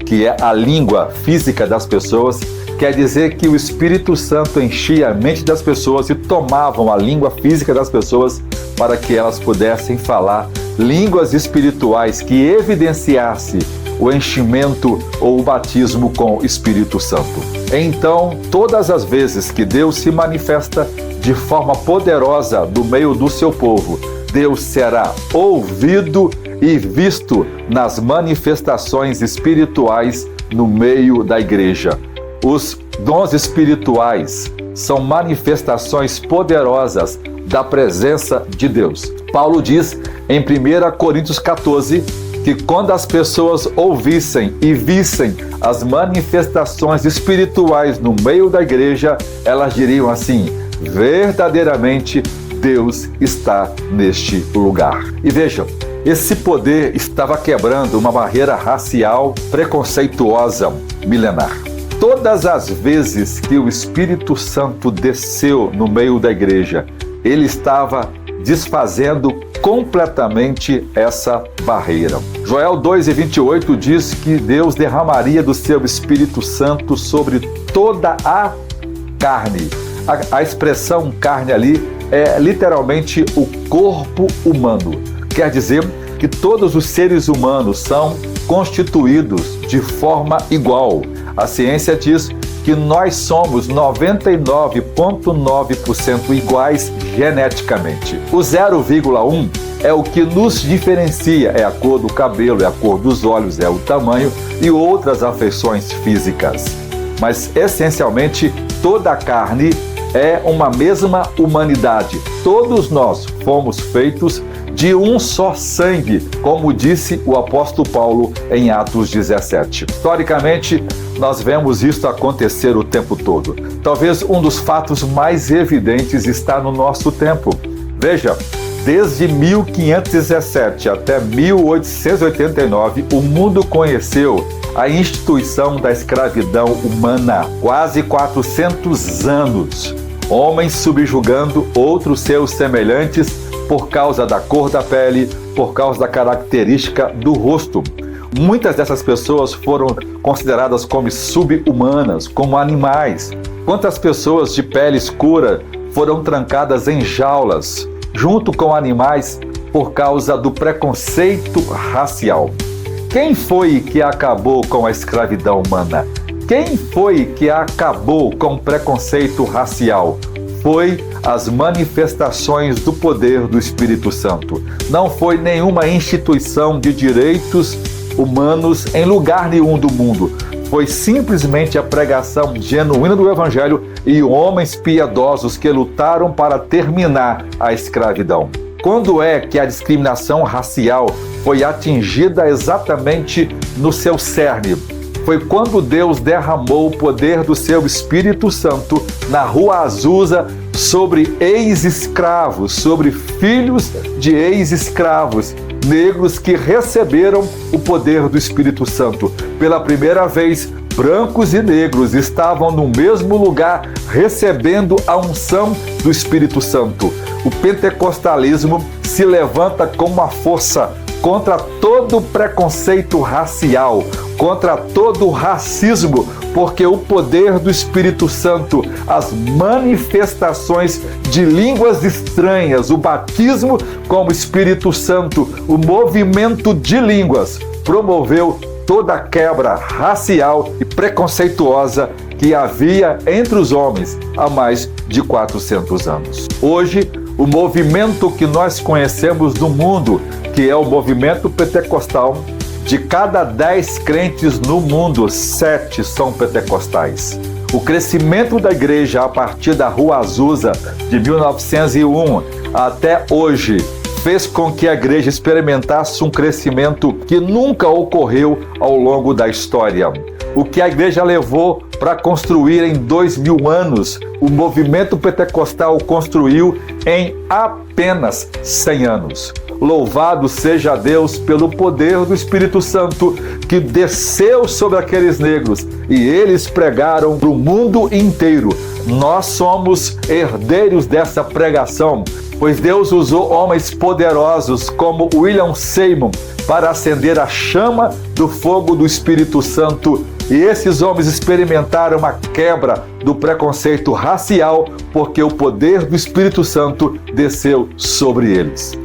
que é a língua física das pessoas, quer dizer que o Espírito Santo enchia a mente das pessoas e tomavam a língua física das pessoas para que elas pudessem falar línguas espirituais que evidenciasse o enchimento ou o batismo com o Espírito Santo. Então, todas as vezes que Deus se manifesta de forma poderosa no meio do seu povo, Deus será ouvido e visto nas manifestações espirituais no meio da igreja. Os dons espirituais são manifestações poderosas da presença de Deus. Paulo diz em 1 Coríntios 14 que quando as pessoas ouvissem e vissem as manifestações espirituais no meio da igreja, elas diriam assim: verdadeiramente Deus está neste lugar. E vejam, esse poder estava quebrando uma barreira racial preconceituosa milenar. Todas as vezes que o Espírito Santo desceu no meio da igreja, ele estava desfazendo completamente essa barreira. Joel 2:28 diz que Deus derramaria do seu Espírito Santo sobre toda a carne. A expressão carne ali é literalmente o corpo humano. Quer dizer que todos os seres humanos são constituídos de forma igual. A ciência diz que nós somos 99,9% iguais geneticamente. O 0,1 é o que nos diferencia, é a cor do cabelo, é a cor dos olhos, é o tamanho e outras afeições físicas. Mas, essencialmente, toda a carne é uma mesma humanidade. Todos nós fomos feitos de um só sangue, como disse o apóstolo Paulo em Atos 17. Historicamente, nós vemos isso acontecer o tempo todo. Talvez um dos fatos mais evidentes está no nosso tempo. Veja, desde 1517 até 1889, o mundo conheceu a instituição da escravidão humana. Quase 400 anos. Homens subjugando outros seus semelhantes por causa da cor da pele, por causa da característica do rosto. Muitas dessas pessoas foram consideradas como sub-humanas, como animais. Quantas pessoas de pele escura foram trancadas em jaulas, junto com animais, por causa do preconceito racial? Quem foi que acabou com a escravidão humana? Quem foi que acabou com o preconceito racial? Foi as manifestações do poder do Espírito Santo. Não foi nenhuma instituição de direitos humanos em lugar nenhum do mundo. Foi simplesmente a pregação genuína do Evangelho e homens piedosos que lutaram para terminar a escravidão. Quando é que a discriminação racial foi atingida exatamente no seu cerne? Foi quando Deus derramou o poder do seu Espírito Santo na Rua Azusa sobre ex-escravos, sobre filhos de ex-escravos, negros que receberam o poder do Espírito Santo. Pela primeira vez, brancos e negros estavam no mesmo lugar recebendo a unção do Espírito Santo. O pentecostalismo se levanta com uma força contra todo preconceito racial, contra todo racismo, porque o poder do Espírito Santo, as manifestações de línguas estranhas, o batismo com o Espírito Santo, o movimento de línguas, promoveu toda a quebra racial e preconceituosa que havia entre os homens há mais de 400 anos. Hoje, o movimento que nós conhecemos no mundo, que é o movimento pentecostal, De cada 10 crentes no mundo, 7 são pentecostais. O crescimento da igreja a partir da Rua Azusa de 1901 até hoje fez com que a igreja experimentasse um crescimento que nunca ocorreu ao longo da história. O que a igreja levou para construir em 2000 anos, o movimento pentecostal construiu em apenas 100 anos. Louvado seja Deus pelo poder do Espírito Santo que desceu sobre aqueles negros e eles pregaram para o mundo inteiro. Nós somos herdeiros dessa pregação, pois Deus usou homens poderosos como William Seymour para acender a chama do fogo do Espírito Santo. E esses homens experimentaram a quebra do preconceito racial porque o poder do Espírito Santo desceu sobre eles.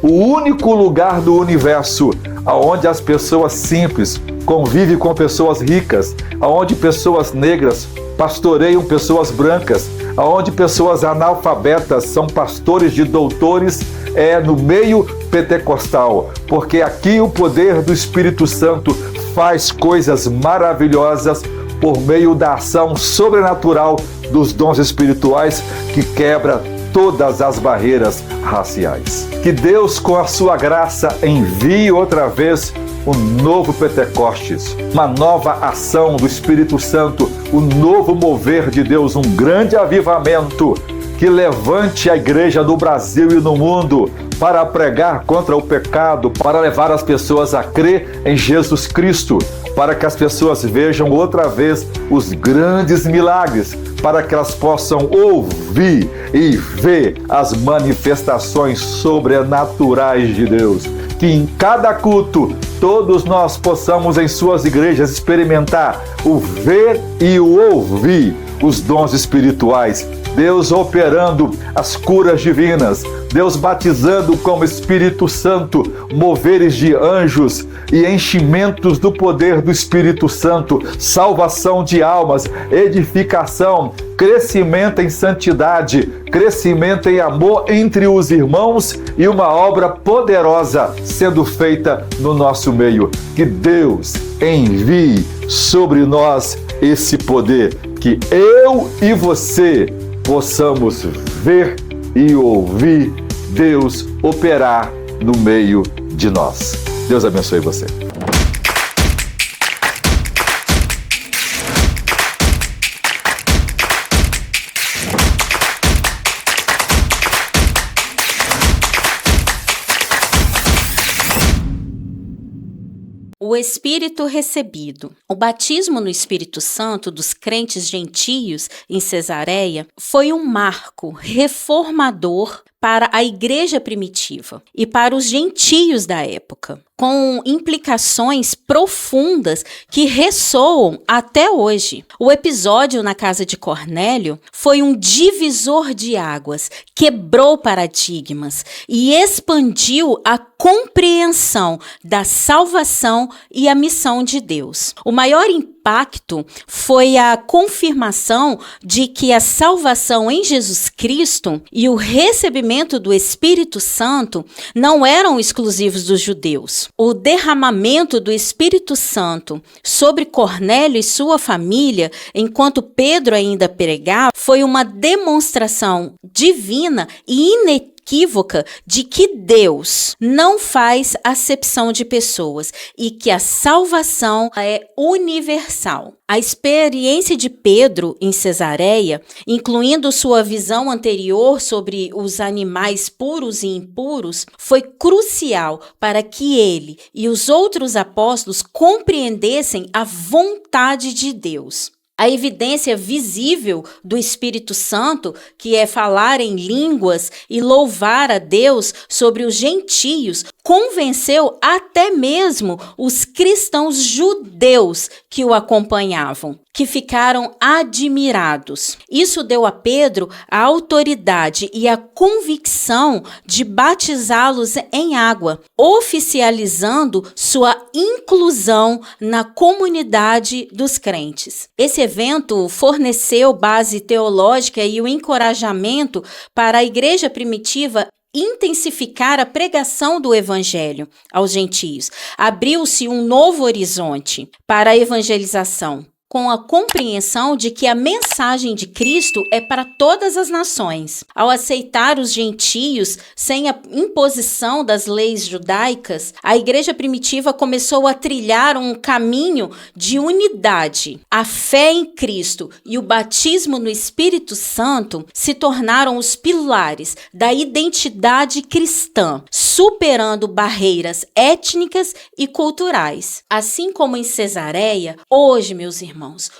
O único lugar do universo onde as pessoas simples convivem com pessoas ricas, onde pessoas negras pastoreiam pessoas brancas, onde pessoas analfabetas são pastores de doutores, é no meio pentecostal, porque aqui o poder do Espírito Santo faz coisas maravilhosas por meio da ação sobrenatural dos dons espirituais que quebra todas as barreiras raciais. Que Deus, com a sua graça, envie outra vez um novo Pentecostes, uma nova ação do Espírito Santo, um novo mover de Deus, um grande avivamento que levante a igreja no Brasil e no mundo para pregar contra o pecado, para levar as pessoas a crer em Jesus Cristo, para que as pessoas vejam outra vez os grandes milagres, para que elas possam ouvir e ver as manifestações sobrenaturais de Deus. Que em cada culto todos nós possamos em suas igrejas experimentar o ver e o ouvir os dons espirituais, Deus operando as curas divinas, Deus batizando com o Espírito Santo, moveres de anjos e enchimentos do poder do Espírito Santo, salvação de almas, edificação, crescimento em santidade, crescimento em amor entre os irmãos e uma obra poderosa sendo feita no nosso meio. Que Deus envie sobre nós esse poder, que eu e você possamos ver e ouvir Deus operar no meio de nós. Deus abençoe você. O Espírito recebido. O batismo no Espírito Santo dos crentes gentios em Cesareia foi um marco reformador para a igreja primitiva e para os gentios da época, com implicações profundas que ressoam até hoje. O episódio na casa de Cornélio foi um divisor de águas, quebrou paradigmas e expandiu a compreensão da salvação e a missão de Deus. O maior impacto foi a confirmação de que a salvação em Jesus Cristo e o recebimento do Espírito Santo não eram exclusivos dos judeus. O derramamento do Espírito Santo sobre Cornélio e sua família, enquanto Pedro ainda pregava, foi uma demonstração divina e inequívoca de que Deus não faz acepção de pessoas e que a salvação é universal. A experiência de Pedro em Cesareia, incluindo sua visão anterior sobre os animais puros e impuros, foi crucial para que ele e os outros apóstolos compreendessem a vontade de Deus. A evidência visível do Espírito Santo, que é falar em línguas e louvar a Deus sobre os gentios, convenceu até mesmo os cristãos judeus que o acompanhavam, que ficaram admirados. Isso deu a Pedro a autoridade e a convicção de batizá-los em água, oficializando sua inclusão na comunidade dos crentes. Esse evento forneceu base teológica e o encorajamento para a igreja primitiva intensificar a pregação do evangelho aos gentios. Abriu-se um novo horizonte para a evangelização, com a compreensão de que a mensagem de Cristo é para todas as nações. Ao aceitar os gentios sem a imposição das leis judaicas, a igreja primitiva começou a trilhar um caminho de unidade. A fé em Cristo e o batismo no Espírito Santo se tornaram os pilares da identidade cristã, superando barreiras étnicas e culturais. Assim como em Cesareia, hoje, meus irmãos,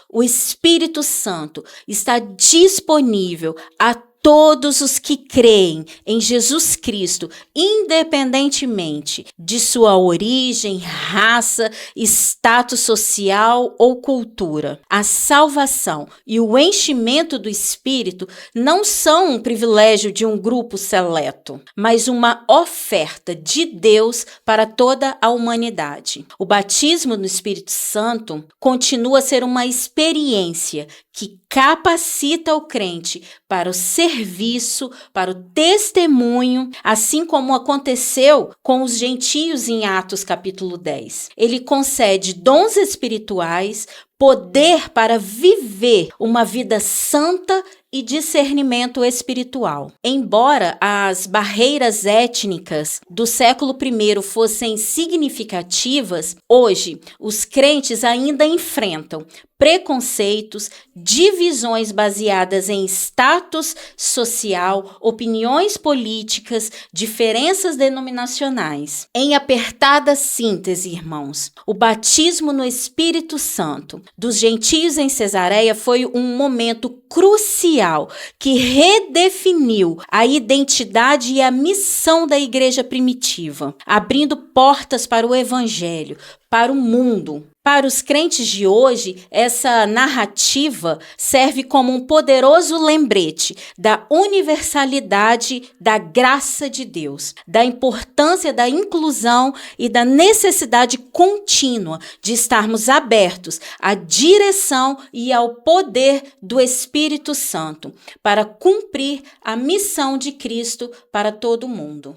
o Espírito Santo está disponível a todos os que creem em Jesus Cristo, independentemente de sua origem, raça, status social ou cultura. A salvação e o enchimento do Espírito não são um privilégio de um grupo seleto, mas uma oferta de Deus para toda a humanidade. O batismo no Espírito Santo continua a ser uma experiência que capacita o crente para o serviço, para o testemunho, assim como aconteceu com os gentios em Atos capítulo 10. Ele concede dons espirituais, poder para viver uma vida santa e discernimento espiritual. Embora as barreiras étnicas do século I fossem significativas, hoje os crentes ainda enfrentam preconceitos, divisões baseadas em status social, opiniões políticas, diferenças denominacionais. Em apertada síntese, irmãos, o batismo no Espírito Santo dos gentios em Cesareia foi um momento crucial que redefiniu a identidade e a missão da igreja primitiva, abrindo portas para o evangelho, para o mundo. Para os crentes de hoje, essa narrativa serve como um poderoso lembrete da universalidade da graça de Deus, da importância da inclusão e da necessidade contínua de estarmos abertos à direção e ao poder do Espírito Santo para cumprir a missão de Cristo para todo o mundo.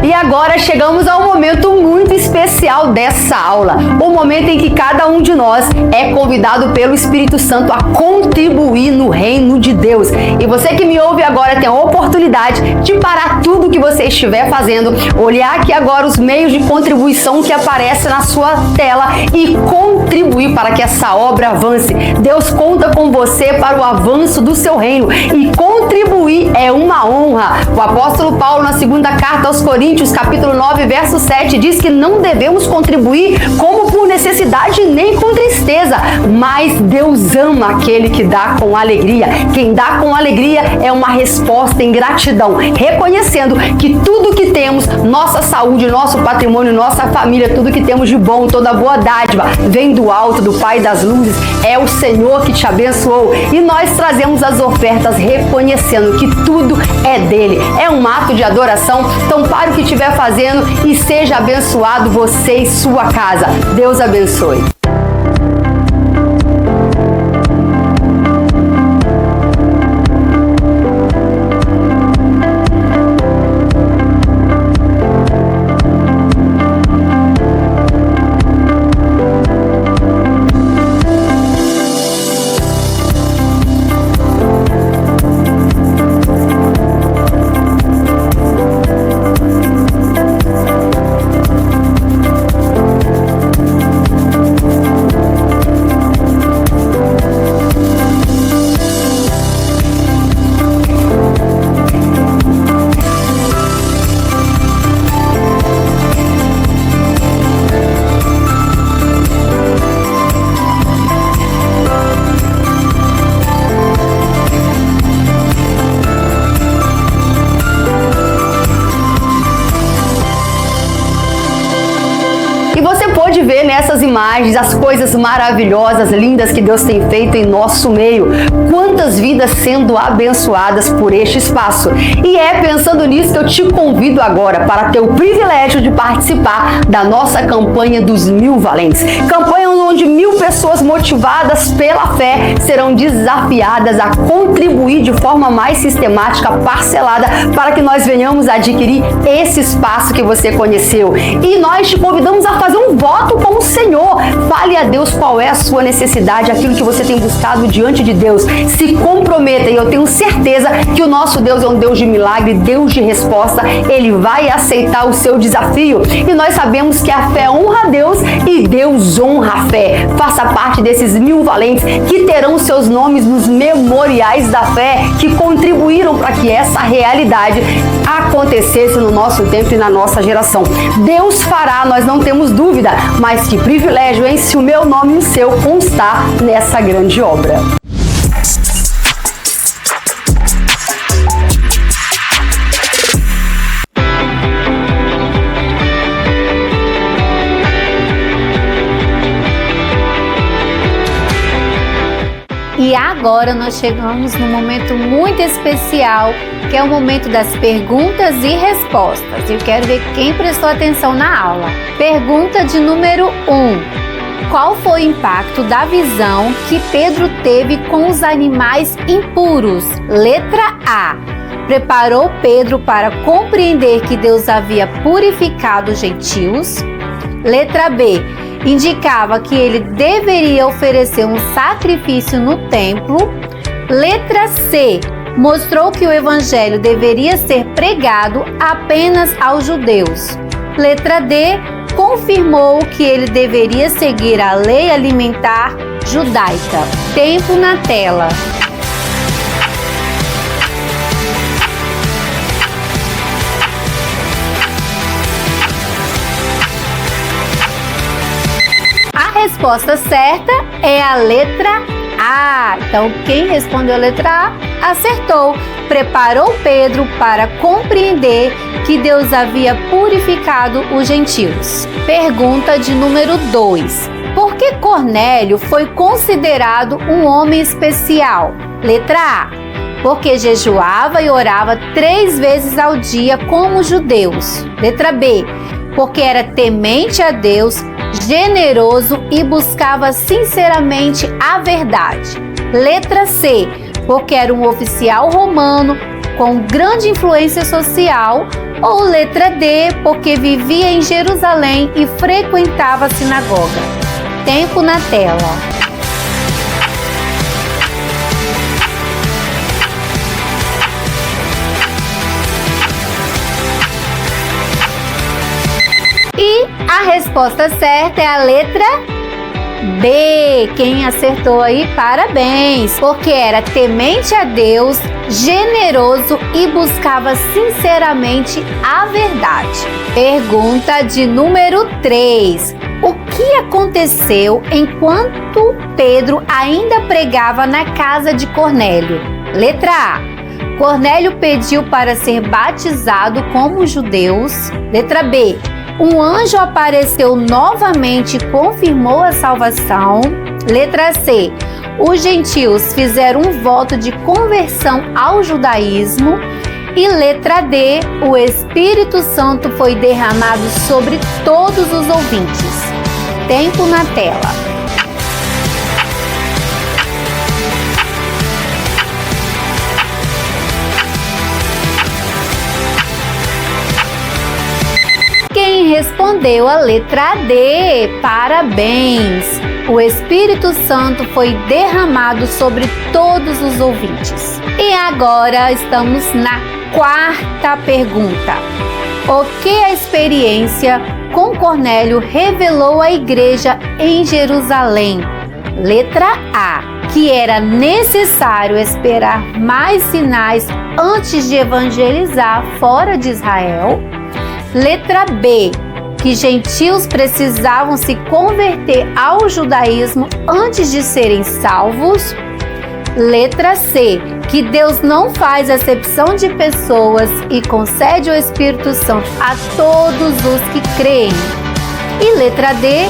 E agora chegamos ao momento muito especial dessa aula, o momento em que cada um de nós é convidado pelo Espírito Santo a contribuir no reino de Deus. E você que me ouve agora tem a oportunidade de parar tudo que você estiver fazendo, olhar aqui agora os meios de contribuição que aparecem na sua tela e contribuir para que essa obra avance. Deus conta com você para o avanço do seu reino e contribuir é uma honra. O apóstolo Paulo, na segunda carta aos Coríntios, capítulo 9, verso 7, diz que não devemos contribuir como por necessidade nem com tristeza, mas Deus ama aquele que dá com alegria. Quem dá com alegria é uma resposta em gratidão, reconhecendo que tudo que temos, nossa saúde, nosso patrimônio, nossa família, tudo que temos de bom, toda boa dádiva, vem do alto, do Pai das luzes, é o Senhor que te abençoou. E nós trazemos as ofertas reconhecendo que tudo é dele. É um ato de adoração, então pare o que estiver fazendo e seja abençoado você e sua casa. Deus abençoe. E você pode ver nessas imagens as coisas maravilhosas, lindas que Deus tem feito em nosso meio. Quantas vidas sendo abençoadas por este espaço. E é pensando nisso que eu te convido agora para ter o privilégio de participar da nossa campanha dos 1000 valentes. Campanha onde 1000 pessoas motivadas pela fé serão desafiadas a contribuir de forma mais sistemática, parcelada, para que nós venhamos a adquirir esse espaço que você conheceu. E nós te convidamos a fazer um voto com o Senhor. Fale a Deus qual é a sua necessidade, aquilo que você tem buscado diante de Deus. Se comprometa, e eu tenho certeza que o nosso Deus é um Deus de milagre, Deus de resposta. Ele vai aceitar o seu desafio. E nós sabemos que a fé honra a Deus e Deus honra a fé. Faça parte desses 1000 valentes que terão seus nomes nos memoriais da fé, que contribuíram para que essa realidade acontecesse no nosso tempo e na nossa geração. Deus fará, nós não temos dúvida, mas que privilégio, hein? Se o meu nome e o seu constar nessa grande obra. E agora nós chegamos num momento muito especial, que é o momento das perguntas e respostas. Eu quero ver quem prestou atenção na aula. Pergunta de número 1. Qual foi o impacto da visão que Pedro teve com os animais impuros? Letra A. Preparou Pedro para compreender que Deus havia purificado os gentios? Letra B. Indicava que ele deveria oferecer um sacrifício no templo. Letra C. Mostrou que o evangelho deveria ser pregado apenas aos judeus. Letra D. Confirmou que ele deveria seguir a lei alimentar judaica. Tempo na tela. A resposta certa é a letra A. Então, quem respondeu a letra A acertou. Preparou Pedro para compreender que Deus havia purificado os gentios. Pergunta de número 2. Por que Cornélio foi considerado um homem especial? Letra A. Porque jejuava e orava 3 vezes ao dia como os judeus. Letra B. Porque era temente a Deus, generoso e buscava sinceramente a verdade. Letra C. Porque era um oficial romano com grande influência social. Ou letra D. Porque vivia em Jerusalém e frequentava a sinagoga. Tempo na tela. E a resposta certa é a letra B. Quem acertou aí, parabéns! Porque era temente a Deus, generoso e buscava sinceramente a verdade. Pergunta de número 3. O que aconteceu enquanto Pedro ainda pregava na casa de Cornélio? Letra A. Cornélio pediu para ser batizado como os judeus. Letra B. Um anjo apareceu novamente e confirmou a salvação. Letra C. Os gentios fizeram um voto de conversão ao judaísmo. E letra D. O Espírito Santo foi derramado sobre todos os ouvintes. Tempo na tela. Quem respondeu a letra D, parabéns! O Espírito Santo foi derramado sobre todos os ouvintes. E agora estamos na 4ª pergunta. O que a experiência com Cornélio revelou à igreja em Jerusalém? Letra A. Que era necessário esperar mais sinais antes de evangelizar fora de Israel. Letra B. Que gentios precisavam se converter ao judaísmo antes de serem salvos. Letra C. Que Deus não faz acepção de pessoas e concede o Espírito Santo a todos os que creem. E letra D,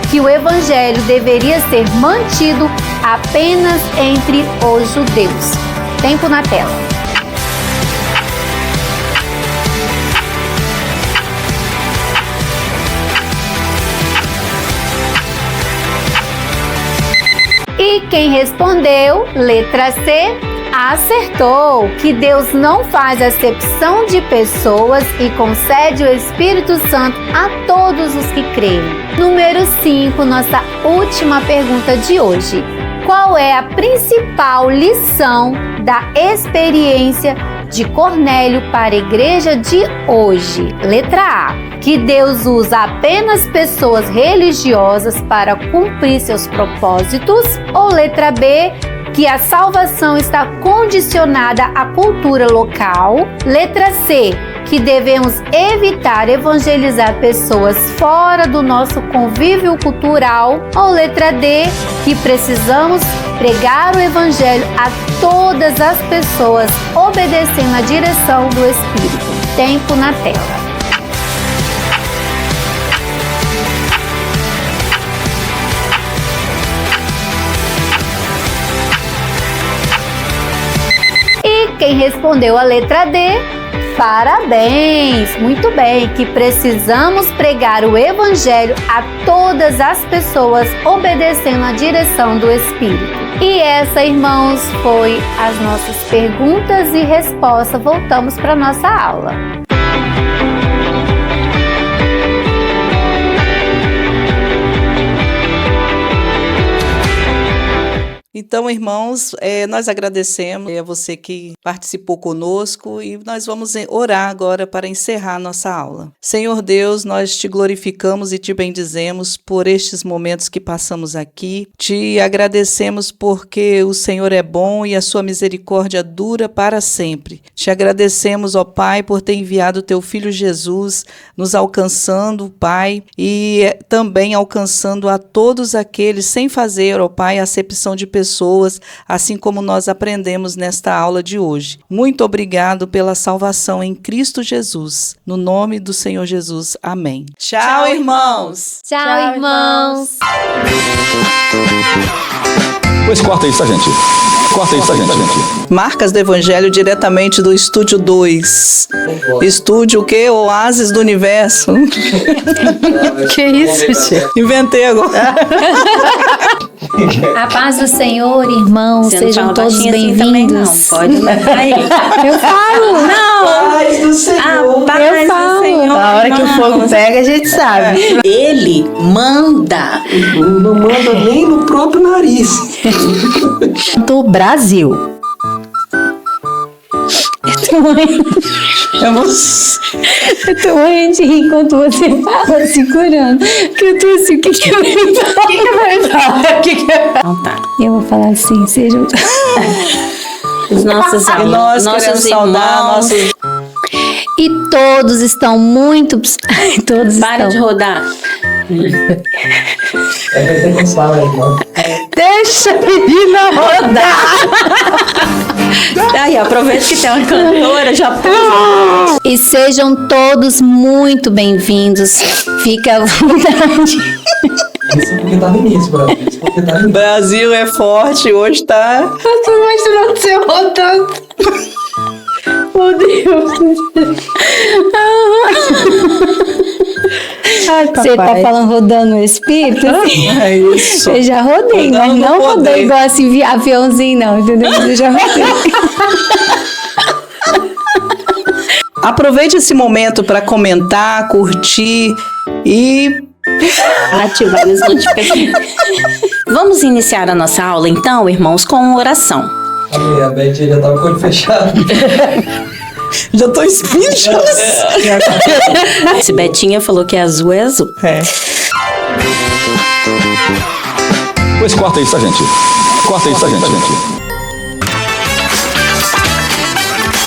que o evangelho deveria ser mantido apenas entre os judeus. Tempo na tela. E quem respondeu, letra C, acertou, que Deus não faz acepção de pessoas e concede o Espírito Santo a todos os que creem. Número 5, nossa última pergunta de hoje. Qual é a principal lição da experiência de Cornélio para a igreja de hoje? Letra A, que Deus usa apenas pessoas religiosas para cumprir seus propósitos. Ou letra B, que a salvação está condicionada à cultura local. Letra C, que devemos evitar evangelizar pessoas fora do nosso convívio cultural. Ou letra D, que precisamos pregar o evangelho a todas as pessoas, obedecendo a direção do Espírito. Tempo na tela. Quem respondeu a letra D, parabéns! Muito bem, que precisamos pregar o evangelho a todas as pessoas, obedecendo a direção do Espírito. E essa, irmãos, foi as nossas perguntas e respostas. Voltamos para a nossa aula. Então, irmãos, nós agradecemos a você que participou conosco e nós vamos orar agora para encerrar a nossa aula. Senhor Deus, nós te glorificamos e te bendizemos por estes momentos que passamos aqui. Te agradecemos porque o Senhor é bom e a sua misericórdia dura para sempre. Te agradecemos, ó Pai, por ter enviado o teu Filho Jesus, nos alcançando, Pai, e também alcançando a todos aqueles sem fazer, ó Pai, acepção de pessoas, assim como nós aprendemos nesta aula de hoje. Muito obrigado pela salvação em Cristo Jesus. No nome do Senhor Jesus. Amém. Tchau, irmãos! Tchau, irmãos! Pois corta isso, gente. Corta isso, gente. Marcas do Evangelho diretamente do Estúdio 2. Estúdio o quê? Oásis do Universo. Que isso, gente? Inventei agora. A paz do Senhor, irmãos, Você não sejam fala todos baixinho assim também, bem-vindos. não. Pode mandar aí. Eu falo! Não! Paz do Senhor. A paz do Senhor. Na hora que o fogo pega, a gente sabe. Ele manda. Não manda nem no próprio nariz. Do Brasil. Eu tô morrendo de rir enquanto você fala, segurando. Que eu tô assim, o que que vai falar? Então tá. Eu vou falar assim, sejam... Os nossos E nós nossos queremos saudar irmãos. nossos... E todos estão muito... Todos Para estão... de rodar. Deixa a menina rodar. Aí, aproveita que tem uma cantora, já E sejam todos muito bem-vindos. Fica à vontade. Isso porque tá no início, Brasil. Isso porque tá no início. Brasil é forte, hoje tá... Eu tô imaginando você rodando. Meu Deus. Ai, Você tá falando rodando o espírito? É isso. Eu já rodei, Rodando mas no não rodei poder. igual assim, aviãozinho não, entendeu? Eu já rodei. Aproveite esse momento para comentar, curtir e... ativar as notificações. Vamos iniciar a nossa aula, então, irmãos, com uma oração. A Betinha já tava com o olho fechado. Já tô espinchando. Se Betinha falou que é azul, é azul. É. Pois corta isso, gente. Corta isso, gente.